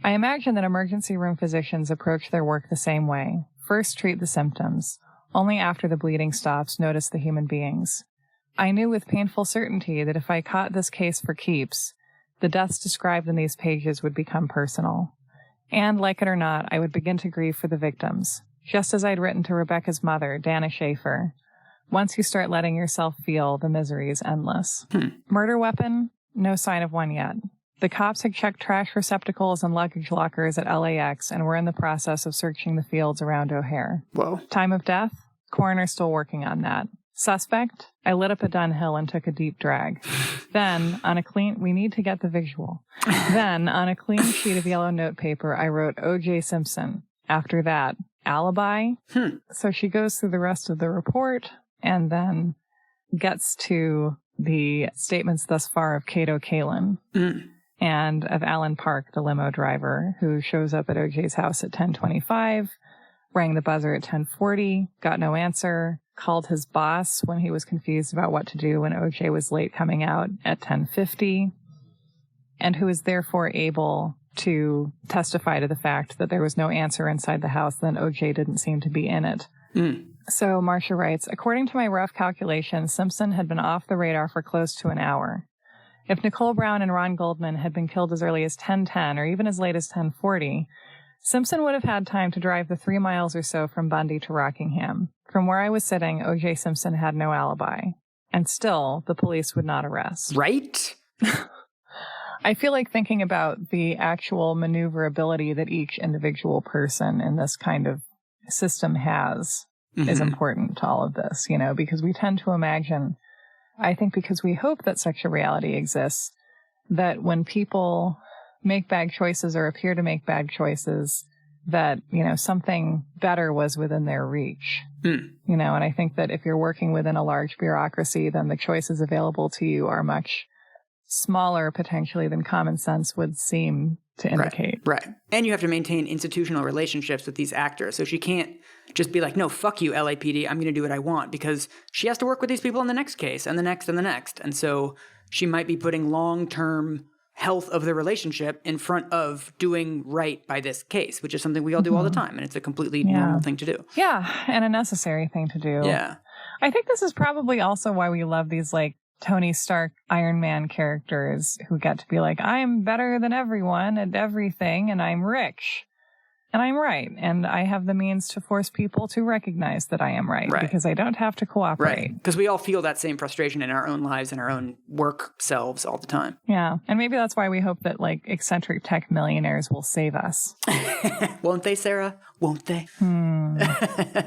I imagine that emergency room physicians approach their work the same way. First, treat the symptoms. Only after the bleeding stops, notice the human beings. I knew with painful certainty that if I caught this case for keeps, the deaths described in these pages would become personal. And, like it or not, I would begin to grieve for the victims, just as I'd written to Rebecca's mother, Dana Schaefer. Once you start letting yourself feel, the misery is endless. Murder weapon? No sign of one yet. The cops had checked trash receptacles and luggage lockers at LAX and were in the process of searching the fields around O'Hare. Whoa. Time of death? Coroner's still working on that. Suspect? I lit up a Dunhill and took a deep drag. Then, we need to get the visual. Then, on a clean sheet of yellow notepaper, I wrote O.J. Simpson. After that, alibi. So she goes through the rest of the report and then gets to the statements thus far of Cato Kalin and of Alan Park, the limo driver, who shows up at O.J.'s house at 10:25, rang the buzzer at 10:40, got no answer, called his boss when he was confused about what to do when O.J. was late coming out at 10:50, and who was therefore able to testify to the fact that there was no answer inside the house, then O.J. didn't seem to be in it. So Marcia writes, according to my rough calculations, Simpson had been off the radar for close to an hour. If Nicole Brown and Ron Goldman had been killed as early as 10:10 or even as late as 10:40, Simpson would have had time to drive the 3 miles or so from Bundy to Rockingham. From where I was sitting, O.J. Simpson had no alibi. And still, the police would not arrest. Right? I feel like thinking about the actual maneuverability that each individual person in this kind of system has is important to all of this, because we tend to imagine, I think because we hope that such a reality exists, that when people make bad choices or appear to make bad choices, that, something better was within their reach. And I think that if you're working within a large bureaucracy, then the choices available to you are much smaller potentially than common sense would seem to indicate. Right. And you have to maintain institutional relationships with these actors. So she can't just be like, no, fuck you, LAPD, I'm going to do what I want, because she has to work with these people in the next case and the next and the next. And so she might be putting long-term health of the relationship in front of doing right by this case, which is something we all do all the time. And it's a completely normal thing to do. Yeah. And a necessary thing to do. Yeah. I think this is probably also why we love these Tony Stark Iron Man characters who get to be like, I'm better than everyone at everything, and I'm rich. And I'm right. And I have the means to force people to recognize that I am right. Because I don't have to cooperate. Right. Because we all feel that same frustration in our own lives and our own work selves all the time. Yeah. And maybe that's why we hope that eccentric tech millionaires will save us. Won't they, Sarah? Won't they?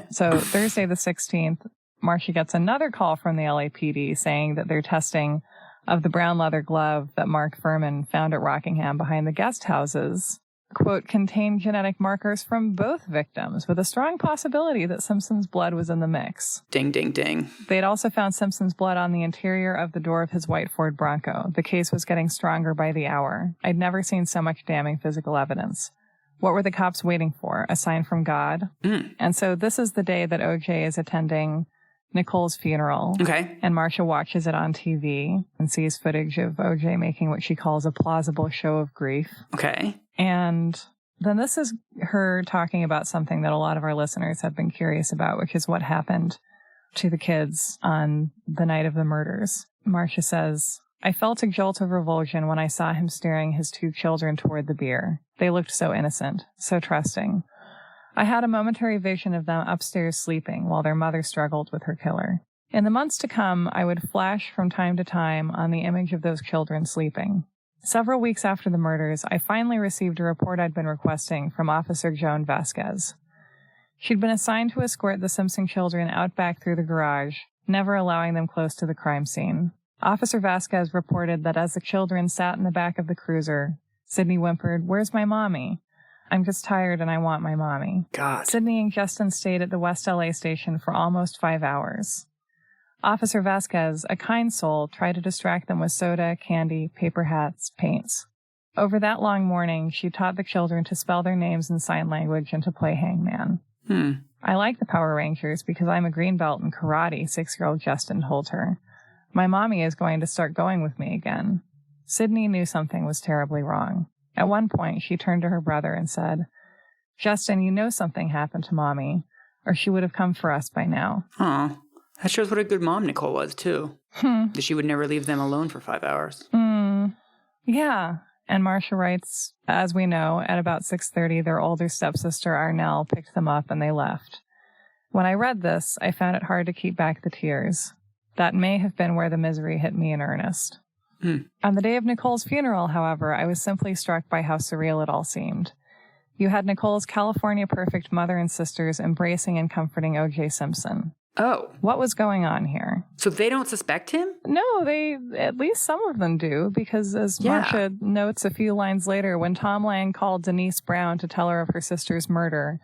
So Thursday the 16th, Marcia gets another call from the LAPD saying that their testing of the brown leather glove that Mark Furman found at Rockingham behind the guest houses, quote, contained genetic markers from both victims, with a strong possibility that Simpson's blood was in the mix. Ding, ding, ding. They'd also found Simpson's blood on the interior of the door of his white Ford Bronco. The case was getting stronger by the hour. I'd never seen so much damning physical evidence. What were the cops waiting for? A sign from God? And so this is the day that O.J. is attending Nicole's funeral. Okay. And Marcia watches it on TV and sees footage of O.J. making what she calls a plausible show of grief. Okay. And then this is her talking about something that a lot of our listeners have been curious about, which is what happened to the kids on the night of the murders. Marcia says, I felt a jolt of revulsion when I saw him steering his 2 children toward the beer. They looked so innocent, so trusting. I had a momentary vision of them upstairs sleeping while their mother struggled with her killer. In the months to come, I would flash from time to time on the image of those children sleeping. Several weeks after the murders, I finally received a report I'd been requesting from Officer Joan Vasquez. She'd been assigned to escort the Simpson children out back through the garage, never allowing them close to the crime scene. Officer Vasquez reported that as the children sat in the back of the cruiser, Sydney whimpered, "Where's my mommy? I'm just tired and I want my mommy." God. Sydney and Justin stayed at the West LA station for almost 5 hours. Officer Vasquez, a kind soul, tried to distract them with soda, candy, paper hats, paints. Over that long morning, she taught the children to spell their names in sign language and to play hangman. I like the Power Rangers because I'm a green belt in karate, 6-year-old Justin told her. My mommy is going to start going with me again. Sydney knew something was terribly wrong. At one point, she turned to her brother and said, Justin, you know something happened to Mommy, or she would have come for us by now. Aw, that shows what a good mom Nicole was, too. That she would never leave them alone for 5 hours. Yeah. And Marcia writes, as we know, at about 6:30, their older stepsister, Arnell, picked them up and they left. When I read this, I found it hard to keep back the tears. That may have been where the misery hit me in earnest. On the day of Nicole's funeral, however, I was simply struck by how surreal it all seemed. You had Nicole's California perfect mother and sisters embracing and comforting O.J. Simpson. Oh. What was going on here? So they don't suspect him? No, at least some of them do, because as Marcia notes a few lines later, when Tom Lang called Denise Brown to tell her of her sister's murder,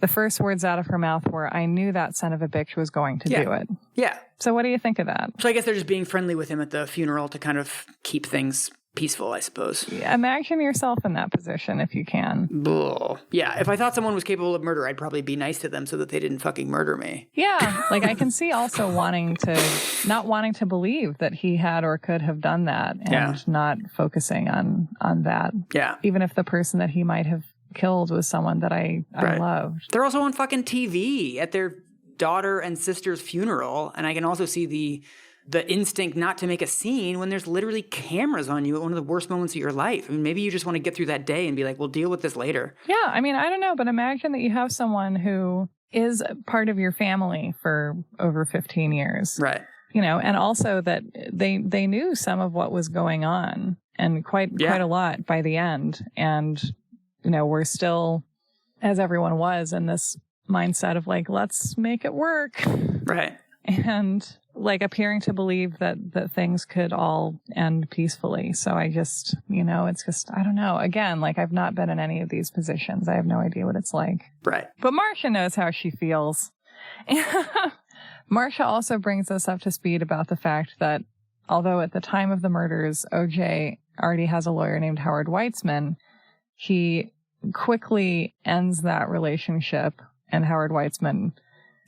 the first words out of her mouth were, I knew that son of a bitch was going to do it. Yeah. So what do you think of that? So I guess they're just being friendly with him at the funeral to kind of keep things peaceful, I suppose. Yeah, imagine yourself in that position if you can. Bull. Yeah, if I thought someone was capable of murder, I'd probably be nice to them so that they didn't fucking murder me. Yeah, like I can see also not wanting to believe that he had or could have done that and not focusing on that. Yeah. Even if the person that he might have killed was someone that I loved. They're also on fucking TV at their daughter and sister's funeral, and I can also see the instinct not to make a scene when there's literally cameras on you at one of the worst moments of your life. I mean, maybe you just want to get through that day and be like, we'll deal with this later. Yeah, I mean, I don't know, but imagine that you have someone who is part of your family for over 15 years. Right. You know, and also that they knew some of what was going on and quite a lot by the end. And, you know, we're still, as everyone was, in this mindset of like, let's make it work. Right. And like appearing to believe that things could all end peacefully. So I just, you know, it's just, I don't know. Again, like I've not been in any of these positions. I have no idea what it's like. Right. But Marcia knows how she feels. Marcia also brings us up to speed about the fact that although at the time of the murders, OJ already has a lawyer named Howard Weitzman, he quickly ends that relationship, and Howard Weitzman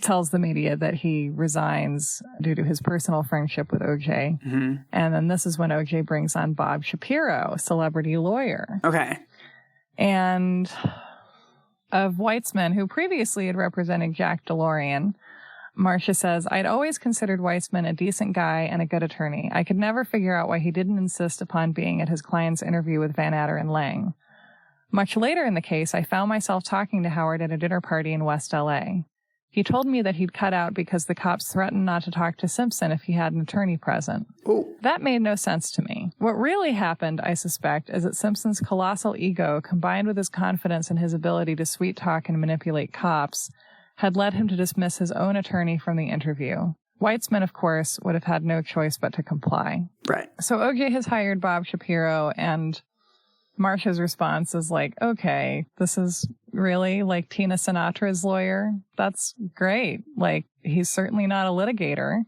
tells the media that he resigns due to his personal friendship with OJ. Mm-hmm. And then this is when OJ brings on Bob Shapiro, celebrity lawyer. Okay. And of Weitzman, who previously had represented Jack DeLorean, Marcia says, I'd always considered Weitzman a decent guy and a good attorney. I could never figure out why he didn't insist upon being at his client's interview with Van Adder and Lang. Much later in the case, I found myself talking to Howard at a dinner party in West L.A. He told me that he'd cut out because the cops threatened not to talk to Simpson if he had an attorney present. Ooh. That made no sense to me. What really happened, I suspect, is that Simpson's colossal ego, combined with his confidence in his ability to sweet talk and manipulate cops, had led him to dismiss his own attorney from the interview. Weitzman, of course, would have had no choice but to comply. Right. So OJ has hired Bob Shapiro, and Marcia's response is like, okay, this is really like Tina Sinatra's lawyer. That's great. Like, he's certainly not a litigator.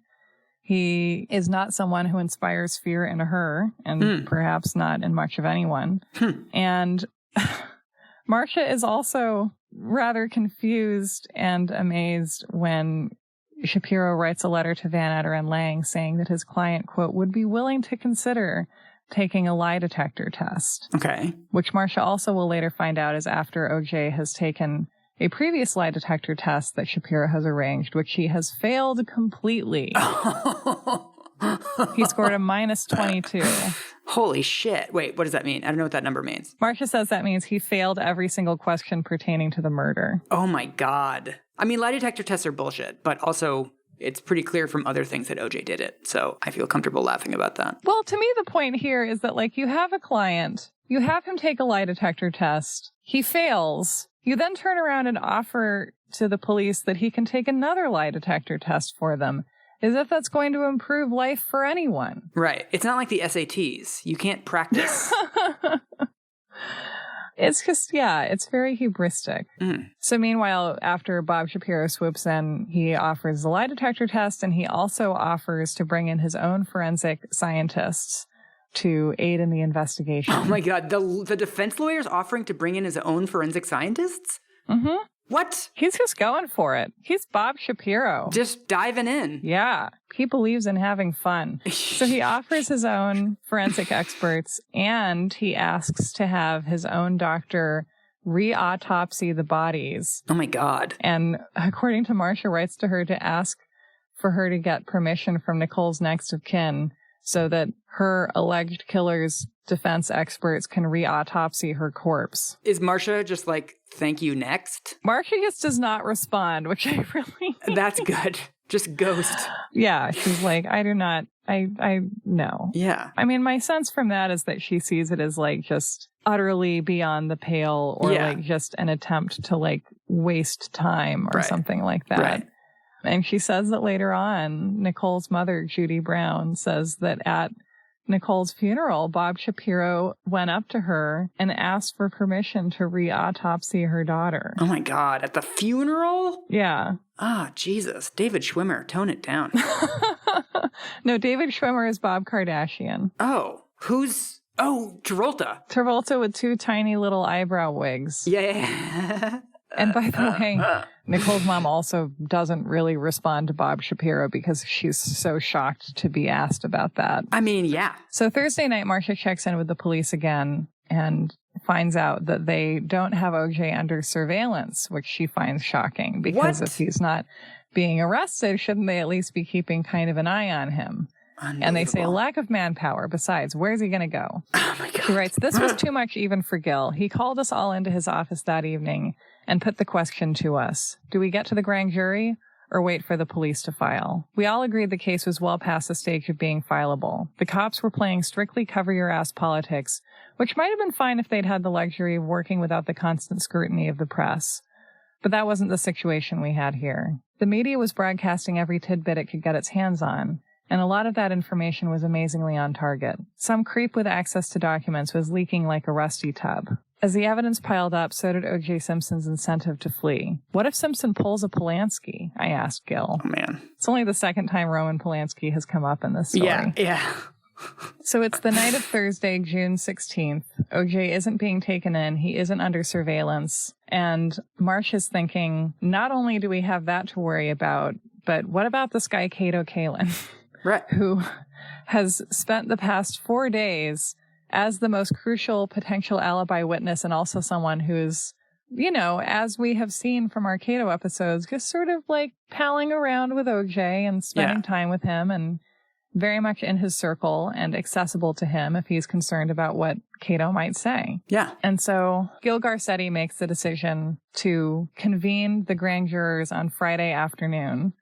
He is not someone who inspires fear in her, and perhaps not in much of anyone. And Marcia is also rather confused and amazed when Shapiro writes a letter to Van Adder and Lang saying that his client, quote, would be willing to consider taking a lie detector test. Okay. Which Marcia also will later find out is after OJ has taken a previous lie detector test that Shapiro has arranged, which he has failed completely. He scored a -22. Holy shit. Wait, what does that mean? I don't know what that number means. Marcia says that means he failed every single question pertaining to the murder. Oh my God. I mean, lie detector tests are bullshit, but also it's pretty clear from other things that OJ did it. So I feel comfortable laughing about that. Well, to me, the point here is that, like, you have a client, you have him take a lie detector test, he fails, you then turn around and offer to the police that he can take another lie detector test for them, as if that's going to improve life for anyone. Right. It's not like the SATs. You can't practice. It's just, yeah, it's very hubristic. So meanwhile, after Bob Shapiro swoops in, he offers the lie detector test, and he also offers to bring in his own forensic scientists, to aid in the investigation. Oh my God. The defense lawyer is offering to bring in his own forensic scientists? Mm-hmm. What? He's just going for it. He's Bob Shapiro. Just diving in. Yeah. He believes in having fun. So he offers his own forensic experts, and he asks to have his own doctor re-autopsy the bodies. Oh my God. And according to Marcia, writes to her to ask for her to get permission from Nicole's next of kin so that her alleged killer's defense experts can re-autopsy her corpse. Is Marcia just like, thank you, next? Marcia just does not respond, which I really... That's good. Just ghost. Yeah, she's like, I no. Yeah. I mean, my sense from that is that she sees it as like just utterly beyond the pale, or like just an attempt to like waste time or something like that. Right. And she says that later on, Nicole's mother, Judy Brown, says that at Nicole's funeral, Bob Shapiro went up to her and asked for permission to re-autopsy her daughter. Oh my God. At the funeral? Yeah. Ah, Jesus. David Schwimmer, tone it down. No, David Schwimmer is Bob Kardashian. Oh, who's... Oh, Travolta. Travolta with 2 tiny little eyebrow wigs. Yeah. And by the way, Nicole's mom also doesn't really respond to Bob Shapiro because she's so shocked to be asked about that. I mean, yeah. So Thursday night, Marcia checks in with the police again and finds out that they don't have OJ under surveillance, which she finds shocking because if he's not being arrested, shouldn't they at least be keeping kind of an eye on him? And they say a lack of manpower. Besides, where's he going to go? Oh my God. He writes, this was too much even for Gil. He called us all into his office that evening and put the question to us. Do we get to the grand jury or wait for the police to file? We all agreed the case was well past the stage of being fileable. The cops were playing strictly cover-your-ass politics, which might have been fine if they'd had the luxury of working without the constant scrutiny of the press. But that wasn't the situation we had here. The media was broadcasting every tidbit it could get its hands on, and a lot of that information was amazingly on target. Some creep with access to documents was leaking like a rusty tub. As the evidence piled up, so did O.J. Simpson's incentive to flee. What if Simpson pulls a Polanski? I asked Gil. Oh, man. It's only the second time Roman Polanski has come up in this story. Yeah. So it's the night of Thursday, June 16th. O.J. isn't being taken in. He isn't under surveillance. And Marcia's thinking, not only do we have that to worry about, but what about this guy, Kato Kalin? Right. Who has spent the past 4 days as the most crucial potential alibi witness, and also someone who's, you know, as we have seen from our Kato episodes, just sort of like palling around with OJ and spending time with him, and very much in his circle and accessible to him if he's concerned about what Kato might say. Yeah. And so Gil Garcetti makes the decision to convene the grand jurors on Friday afternoon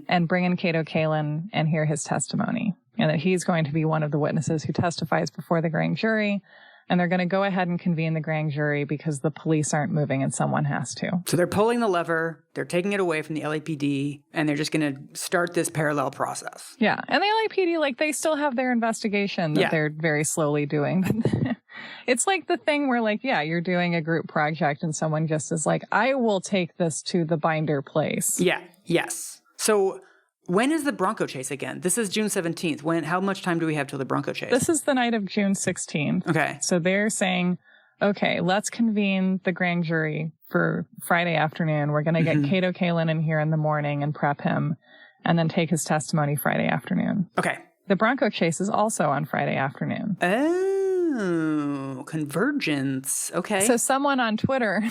and bring in Kato Kalin and hear his testimony. And that he's going to be one of the witnesses who testifies before the grand jury. And they're going to go ahead and convene the grand jury because the police aren't moving and someone has to. So they're pulling the lever, they're taking it away from the LAPD, and they're just going to start this parallel process. Yeah. And the LAPD, like, they still have their investigation that they're very slowly doing. But it's like the thing where, like, yeah, you're doing a group project and someone just is like, I will take this to the binder place. Yeah. Yes. So when is the Bronco chase again? This is June 17th. How much time do we have till the Bronco chase? This is the night of June 16th. Okay. So they're saying, okay, let's convene the grand jury for Friday afternoon. We're going to get Kato Kalin in here in the morning and prep him, and then take his testimony Friday afternoon. Okay. The Bronco chase is also on Friday afternoon. Oh, Convergence. Okay. So someone on Twitter,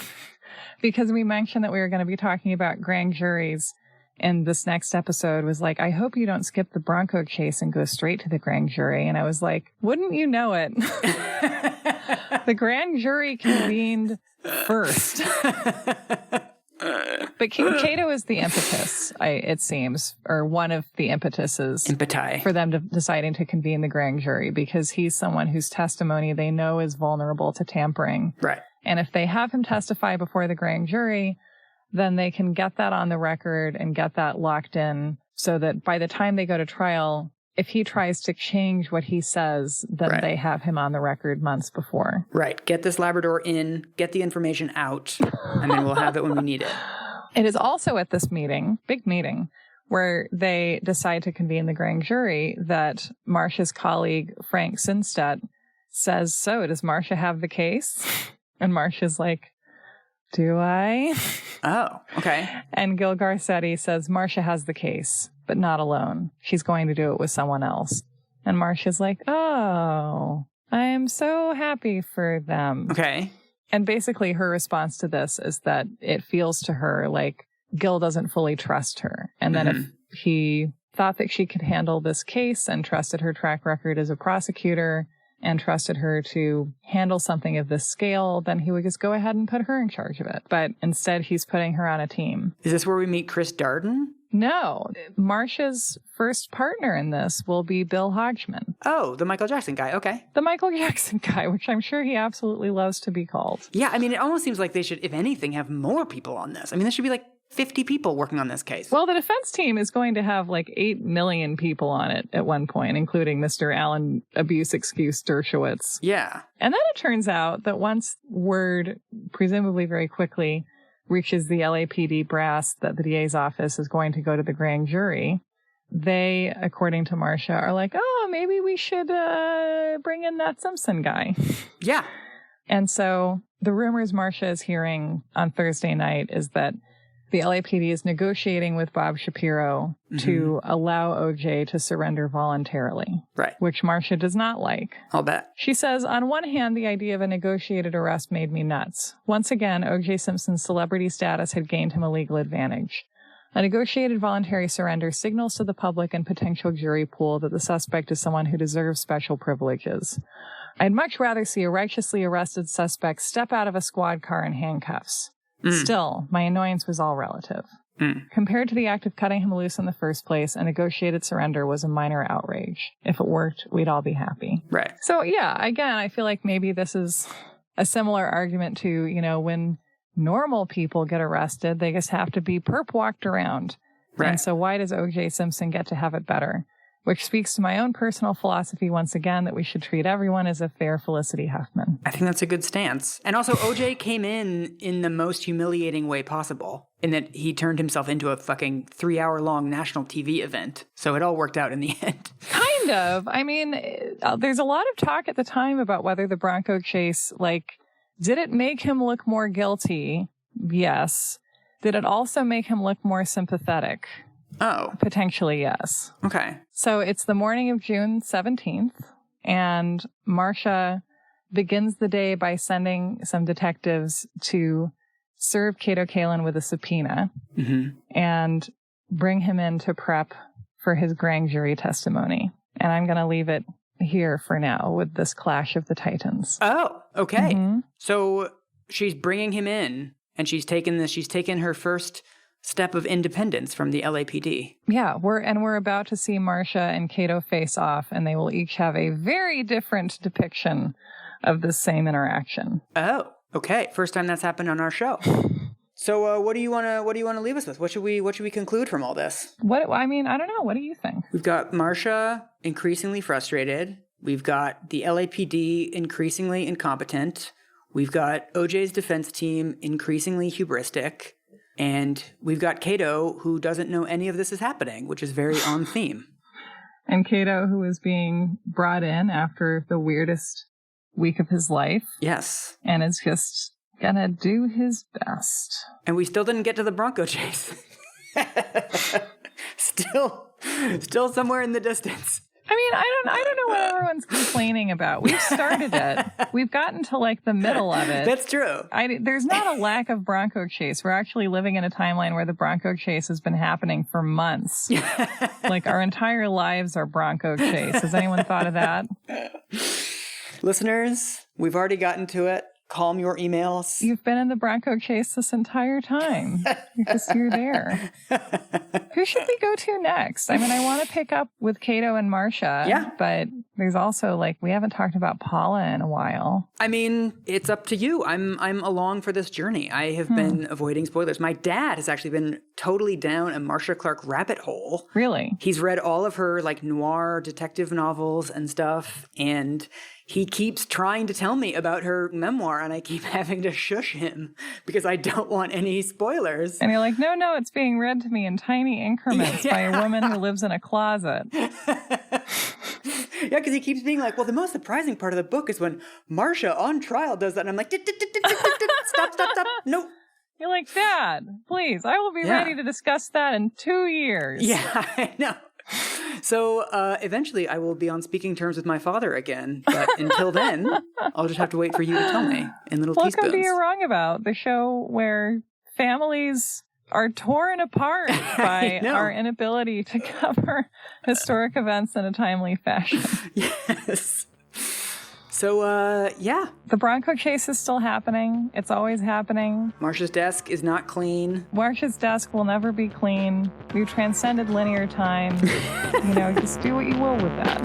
because we mentioned that we were going to be talking about grand juries in this next episode, was like, I hope you don't skip the Bronco chase and go straight to the grand jury. And I was like, wouldn't you know it? The grand jury convened first. But Kato is the impetus, it seems, or one of the impetuses for them deciding to convene the grand jury, because he's someone whose testimony they know is vulnerable to tampering. Right. And if they have him testify before the grand jury, then they can get that on the record and get that locked in so that by the time they go to trial, if he tries to change what he says, then they have him on the record months before. Right. Get this Labrador in, get the information out, and then we'll have it when we need it. It is also at this meeting, big meeting, where they decide to convene the grand jury, that Marcia's colleague, Frank Sinstedt, says, so does Marcia have the case? And Marcia's like, do I? Oh, okay. And Gil Garcetti says, Marcia has the case, but not alone. She's going to do it with someone else. And Marcia's like, oh, I am so happy for them. Okay. And basically her response to this is that it feels to her like Gil doesn't fully trust her. And that if he thought that she could handle this case and trusted her track record as a prosecutor and trusted her to handle something of this scale, then he would just go ahead and put her in charge of it. But instead, he's putting her on a team. Is this where we meet Chris Darden? No. Marcia's first partner in this will be Bill Hodgman. Oh, the Michael Jackson guy. Okay. The Michael Jackson guy, which I'm sure he absolutely loves to be called. Yeah, I mean, it almost seems like they should, if anything, have more people on this. I mean, there should be like 50 people working on this case. Well, the defense team is going to have like 8 million people on it at one point, including Mr. Alan Abuse Excuse Dershowitz. Yeah. And then it turns out that once word, presumably very quickly, reaches the LAPD brass that the DA's office is going to go to the grand jury, they, according to Marcia, are like, oh, maybe we should bring in that Simpson guy. Yeah. And so the rumors Marcia is hearing on Thursday night is that the LAPD is negotiating with Bob Shapiro to allow OJ to surrender voluntarily. Right. Which Marcia does not like. I'll bet. She says, on one hand, the idea of a negotiated arrest made me nuts. Once again, OJ Simpson's celebrity status had gained him a legal advantage. A negotiated voluntary surrender signals to the public and potential jury pool that the suspect is someone who deserves special privileges. I'd much rather see a righteously arrested suspect step out of a squad car in handcuffs. Still, my annoyance was all relative. Compared to the act of cutting him loose in the first place, a negotiated surrender was a minor outrage. If it worked, we'd all be happy. Right. So, yeah, again, I feel like maybe this is a similar argument to, you know, when normal people get arrested, they just have to be perp walked around. Right. And so why does O.J. Simpson get to have it better? Which speaks to my own personal philosophy once again that we should treat everyone as a fair Felicity Huffman. I think that's a good stance. And also, OJ came in the most humiliating way possible, in that he turned himself into a fucking 3-hour-long national TV event. So it all worked out in the end. Kind of. I mean, there's a lot of talk at the time about whether the Bronco chase, like, did it make him look more guilty? Yes. Did it also make him look more sympathetic? Oh. Potentially, yes. Okay. So it's the morning of June 17th, and Marcia begins the day by sending some detectives to serve Kato Kalin with a subpoena and bring him in to prep for his grand jury testimony. And I'm going to leave it here for now with this clash of the titans. Oh, okay. So she's bringing him in, and she's taken her first step of independence from the LAPD. Yeah, we're about to see Marcia and Kato face off, and they will each have a very different depiction of the same interaction. Oh, okay. First time that's happened on our show. So, what do you want to leave us with? What should we conclude from all this? I don't know. What do you think? We've got Marcia increasingly frustrated. We've got the LAPD increasingly incompetent. We've got OJ's defense team increasingly hubristic. And we've got Kato, who doesn't know any of this is happening, which is very on theme. And Kato, who is being brought in after the weirdest week of his life. Yes. And is just gonna do his best. And we still didn't get to the Bronco chase. Still somewhere in the distance. I mean, I don't know what everyone's complaining about. We've started it. We've gotten to like the middle of it. That's true. There's not a lack of Bronco chase. We're actually living in a timeline where the Bronco chase has been happening for months. Like our entire lives are Bronco chase. Has anyone thought of that? Listeners, we've already gotten to it. Calm your emails. You've been in the Bronco chase this entire time. You're there. Who should we go to next? I mean, I want to pick up with Kato and Marcia. Yeah. But There's also, like, we haven't talked about Paula in a while. I mean, it's up to you. I'm along for this journey. I have been avoiding spoilers. My dad has actually been totally down a Marcia Clark rabbit hole. Really? He's read all of her, like, noir detective novels and stuff, and he keeps trying to tell me about her memoir, and I keep having to shush him because I don't want any spoilers. And you're like, no, it's being read to me in tiny increments by a woman who lives in a closet. Yeah, because he keeps being like, well, the most surprising part of the book is when Marcia on trial does that. And I'm like, stop. No. You're like, Dad, please, I will be ready to discuss that in 2 years. Yeah, I know. So eventually I will be on speaking terms with my father again. But until then, I'll just have to wait for you to tell me in little teaspoons. Welcome to You're Wrong About, the show where families are torn apart by our inability to cover historic events in a timely fashion. Yes. So, yeah. The Bronco chase is still happening. It's always happening. Marcia's desk is not clean. Marcia's desk will never be clean. We've transcended linear time. Just do what you will with that.